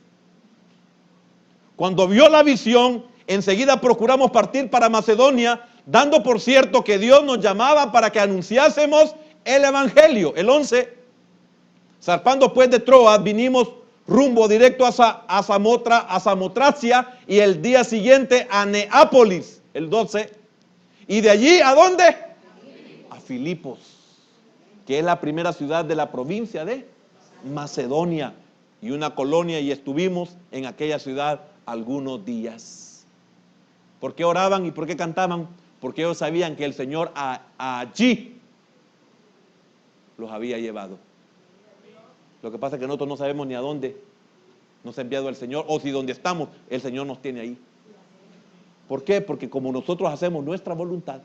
Speaker 1: Cuando vio la visión, enseguida procuramos partir para Macedonia, dando por cierto que Dios nos llamaba para que anunciásemos el evangelio. El 11. Zarpando pues de Troas, vinimos rumbo directo a Samotracia, y el día siguiente a Neápolis. El 12. Y de allí, ¿a dónde? A Filipos, que es la primera ciudad de la provincia de Macedonia, y una colonia, y estuvimos en aquella ciudad algunos días. ¿Por qué oraban y por qué cantaban? Porque ellos sabían que el Señor allí los había llevado. Lo que pasa es que nosotros no sabemos ni a dónde nos ha enviado el Señor, o si donde estamos el Señor nos tiene ahí. ¿Por qué? Porque como nosotros hacemos nuestra voluntad,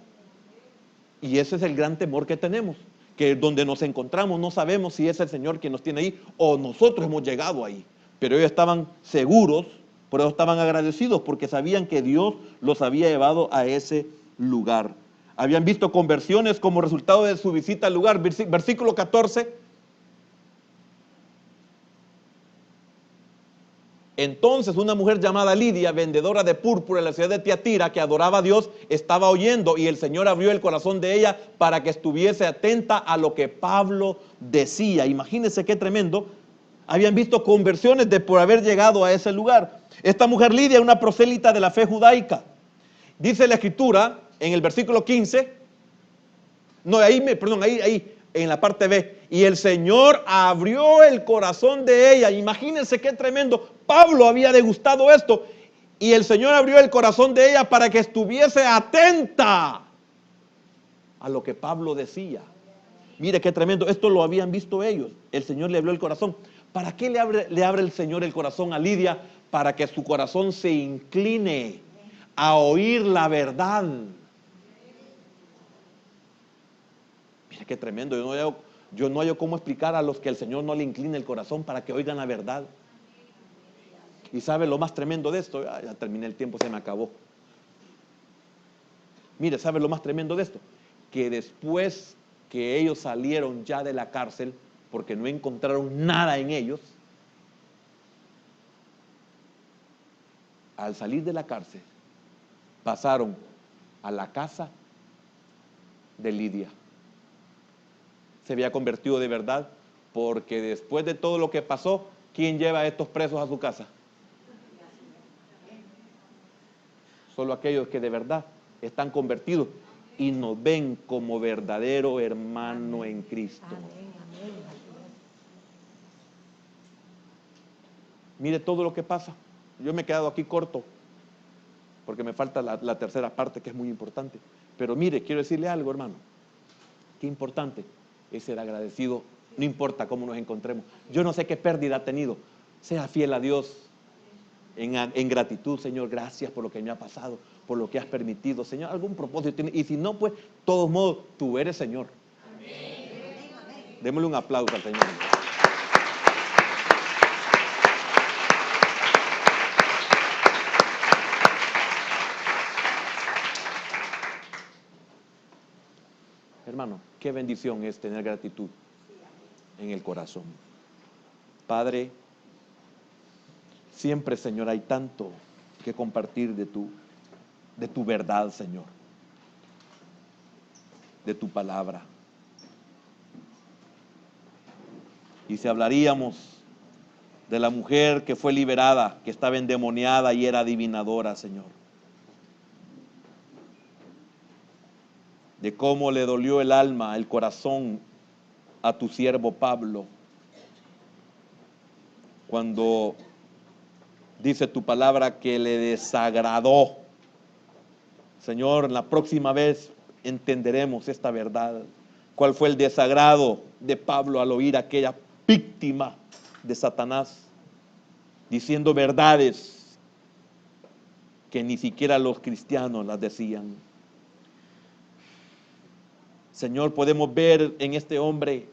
Speaker 1: y ese es el gran temor que tenemos, que donde nos encontramos no sabemos si es el Señor quien nos tiene ahí o nosotros hemos llegado ahí. Pero ellos estaban seguros, por eso estaban agradecidos, porque sabían que Dios los había llevado a ese lugar. Habían visto conversiones como resultado de su visita al lugar. Versículo 14. Entonces una mujer llamada Lidia, vendedora de púrpura en la ciudad de Tiatira, que adoraba a Dios, estaba oyendo, y el Señor abrió el corazón de ella para que estuviese atenta a lo que Pablo decía. Imagínense qué tremendo. Habían visto conversiones por haber llegado a ese lugar. Esta mujer Lidia es una prosélita de la fe judaica. Dice la escritura en el versículo 15, no, ahí en la parte B, y el Señor abrió el corazón de ella. Imagínense qué tremendo. Pablo había degustado esto, y el Señor abrió el corazón de ella para que estuviese atenta a lo que Pablo decía. Mire qué tremendo. Esto lo habían visto ellos. El Señor le abrió el corazón. ¿Para qué le abre el Señor el corazón a Lidia? Para que su corazón se incline a oír la verdad. Mira qué tremendo. Yo no hallo cómo explicar a los que el Señor no le incline el corazón para que oigan la verdad. Y sabe lo más tremendo de esto. Ya terminé el tiempo, se me acabó. Mire, ¿sabe lo más tremendo de esto? Que después que ellos salieron ya de la cárcel, porque no encontraron nada en ellos, al salir de la cárcel, pasaron a la casa de Lidia. Se había convertido de verdad, porque después de todo lo que pasó, ¿quién lleva a estos presos a su casa? Solo aquellos que de verdad están convertidos y nos ven como verdadero hermano en Cristo. Mire todo lo que pasa. Yo me he quedado aquí corto porque me falta la tercera parte, que es muy importante. Pero mire, quiero decirle algo, hermano. Qué importante es ser agradecido No importa cómo nos encontremos. Yo no sé qué pérdida ha tenido. Sea fiel a Dios en gratitud. Señor, gracias por lo que me ha pasado, por lo que has permitido. Señor, algún propósito tiene. Y si no, pues, de todos modos, tú eres Señor. Démosle un aplauso al Señor. Hermano, qué bendición es tener gratitud en el corazón. Padre, siempre, Señor, hay tanto que compartir de tu verdad, Señor, de tu palabra. Y si hablaríamos de la mujer que fue liberada, que estaba endemoniada y era adivinadora, Señor, de cómo le dolió el alma, el corazón a tu siervo Pablo, cuando dice tu palabra que le desagradó. Señor, la próxima vez entenderemos esta verdad. ¿Cuál fue el desagrado de Pablo al oír a aquella víctima de Satanás diciendo verdades que ni siquiera los cristianos las decían? Señor, podemos ver en este hombre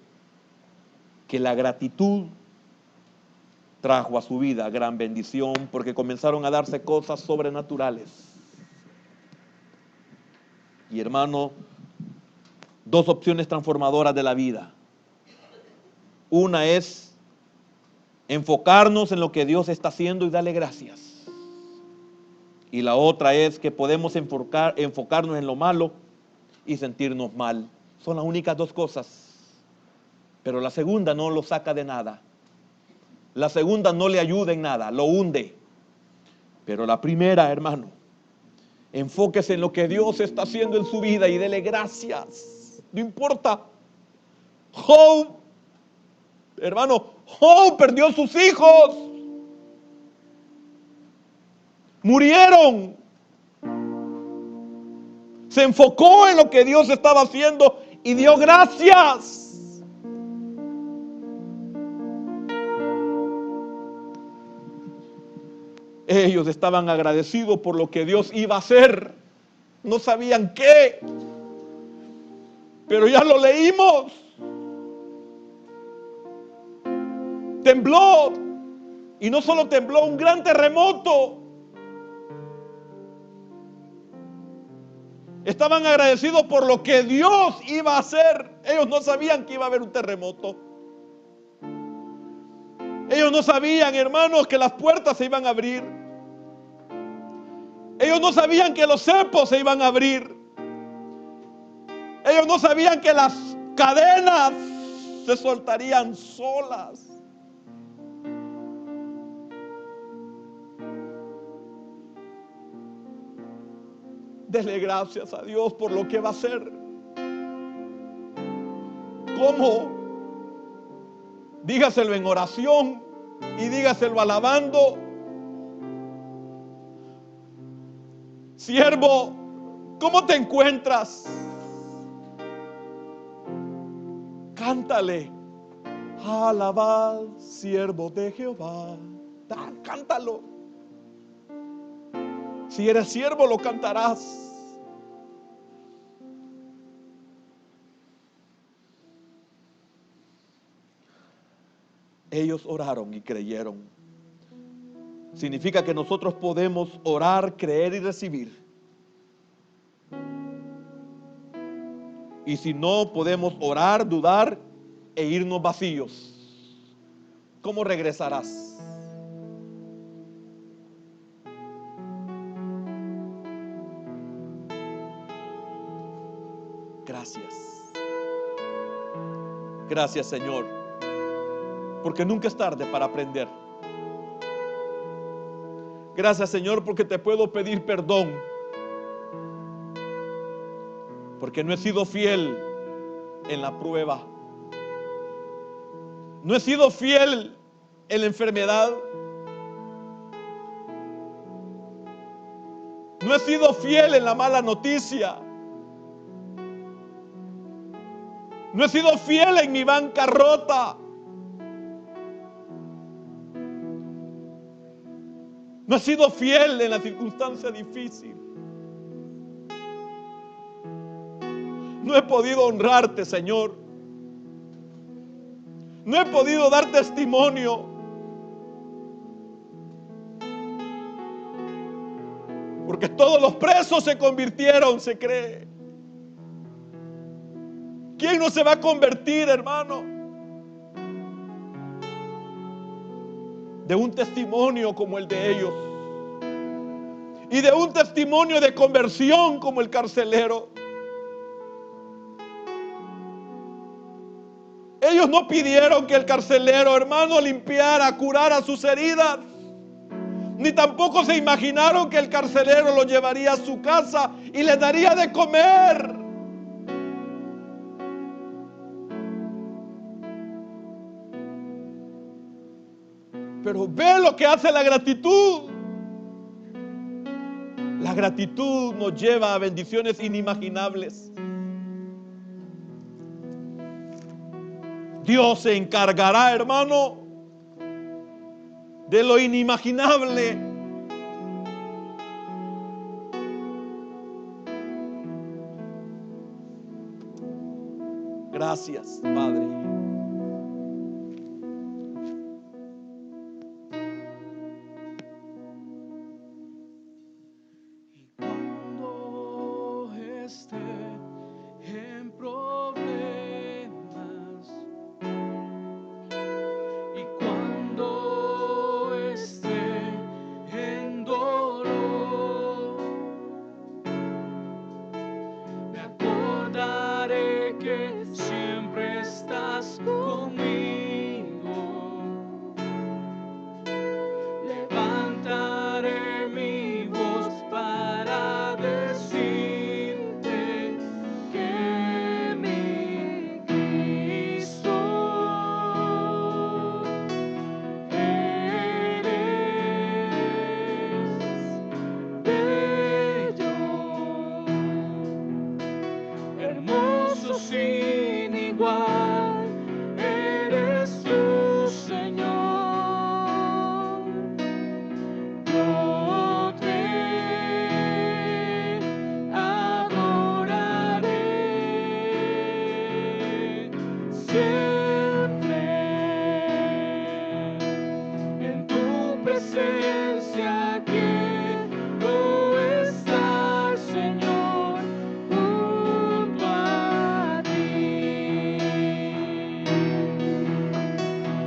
Speaker 1: que la gratitud trajo a su vida gran bendición, porque comenzaron a darse cosas sobrenaturales. Y hermano, dos opciones transformadoras de la vida. Una es enfocarnos en lo que Dios está haciendo y darle gracias. Y la otra es que podemos enfocarnos en lo malo y sentirnos mal. Son las únicas dos cosas. Pero la segunda no lo saca de nada. La segunda no le ayuda en nada, lo hunde. Pero la primera, hermano, enfóquese en lo que Dios está haciendo en su vida y dele gracias. No importa. Job, hermano, Job perdió sus hijos. Murieron. Se enfocó en lo que Dios estaba haciendo y dio gracias. Ellos estaban agradecidos por lo que Dios iba a hacer. No sabían qué, pero ya lo leímos. Tembló, y no solo tembló, un gran terremoto. Estaban agradecidos por lo que Dios iba a hacer. Ellos no sabían que iba a haber un terremoto. Ellos no sabían, hermanos, que las puertas se iban a abrir. Ellos no sabían que los cepos se iban a abrir. Ellos no sabían que las cadenas se soltarían solas. Dele gracias a Dios por lo que va a hacer. ¿Cómo? Dígaselo en oración y dígaselo alabando. Siervo, ¿cómo te encuentras? Cántale. Alabad, siervo de Jehová. Cántalo. Si eres siervo, lo cantarás. Ellos oraron y creyeron. Significa que nosotros podemos orar, creer y recibir. Y si no, podemos orar, dudar e irnos vacíos. ¿Cómo regresarás? Gracias. Gracias, Señor, porque nunca es tarde para aprender. Gracias, Señor, porque te puedo pedir perdón, porque no he sido fiel en la prueba. No he sido fiel en la enfermedad. No he sido fiel en la mala noticia. No he sido fiel en mi bancarrota. No he sido fiel en la circunstancia difícil. No he podido honrarte, Señor. No he podido dar testimonio. Porque todos los presos se convirtieron, se cree. ¿Quién no se va a convertir, hermano? De un testimonio como el de ellos. Y de un testimonio de conversión como el carcelero. Ellos no pidieron que el carcelero, hermano, limpiara, curara sus heridas. Ni tampoco se imaginaron que el carcelero lo llevaría a su casa y le daría de comer. Pero ve lo que hace la gratitud. La gratitud nos lleva a bendiciones inimaginables. Dios se encargará, hermano, de lo inimaginable. Gracias, Padre.
Speaker 2: Y cuando esté en problemas, y cuando esté en dolor, me acordaré que siempre estás conmigo. Levantaré mi voz para decirte que mi Cristo eres bello, hermoso sin igual, eres tu Señor. Yo te adoraré siempre. En tu presencia quiero estar, Señor, junto a ti.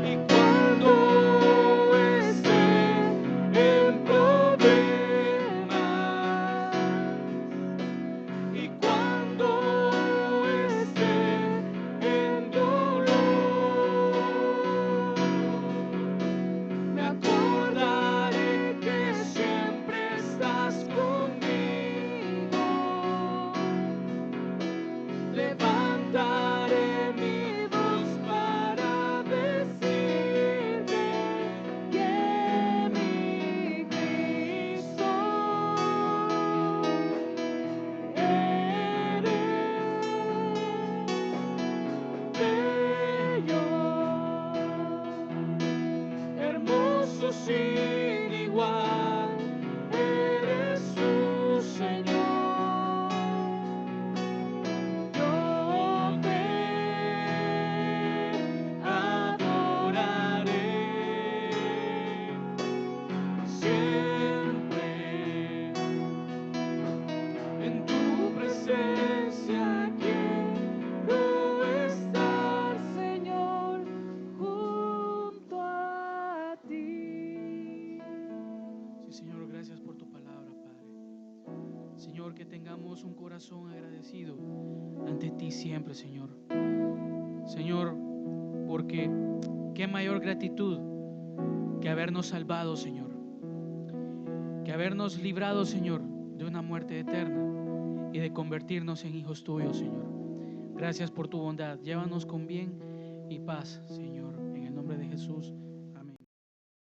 Speaker 2: Y cuando esté en problemas, y cuando esté en dolor, me acordaré que siempre estás conmigo. Levantaré mi voz para decirte que mi Cristo eres bello, hermoso sin igual, eres tu Señor. Yo te adoraré siempre. En tu presencia quiero estar, Señor, junto a ti. Sí, Señor, gracias por tu palabra, Padre. Señor, que tengamos un corazón agradecido ante ti siempre, Señor. Señor, porque qué mayor gratitud que habernos salvado, Señor, que habernos librado, Señor, de una muerte eterna y de convertirnos en hijos tuyos, Señor. Gracias por tu bondad. Llévanos con bien y paz, Señor, en el nombre de Jesús.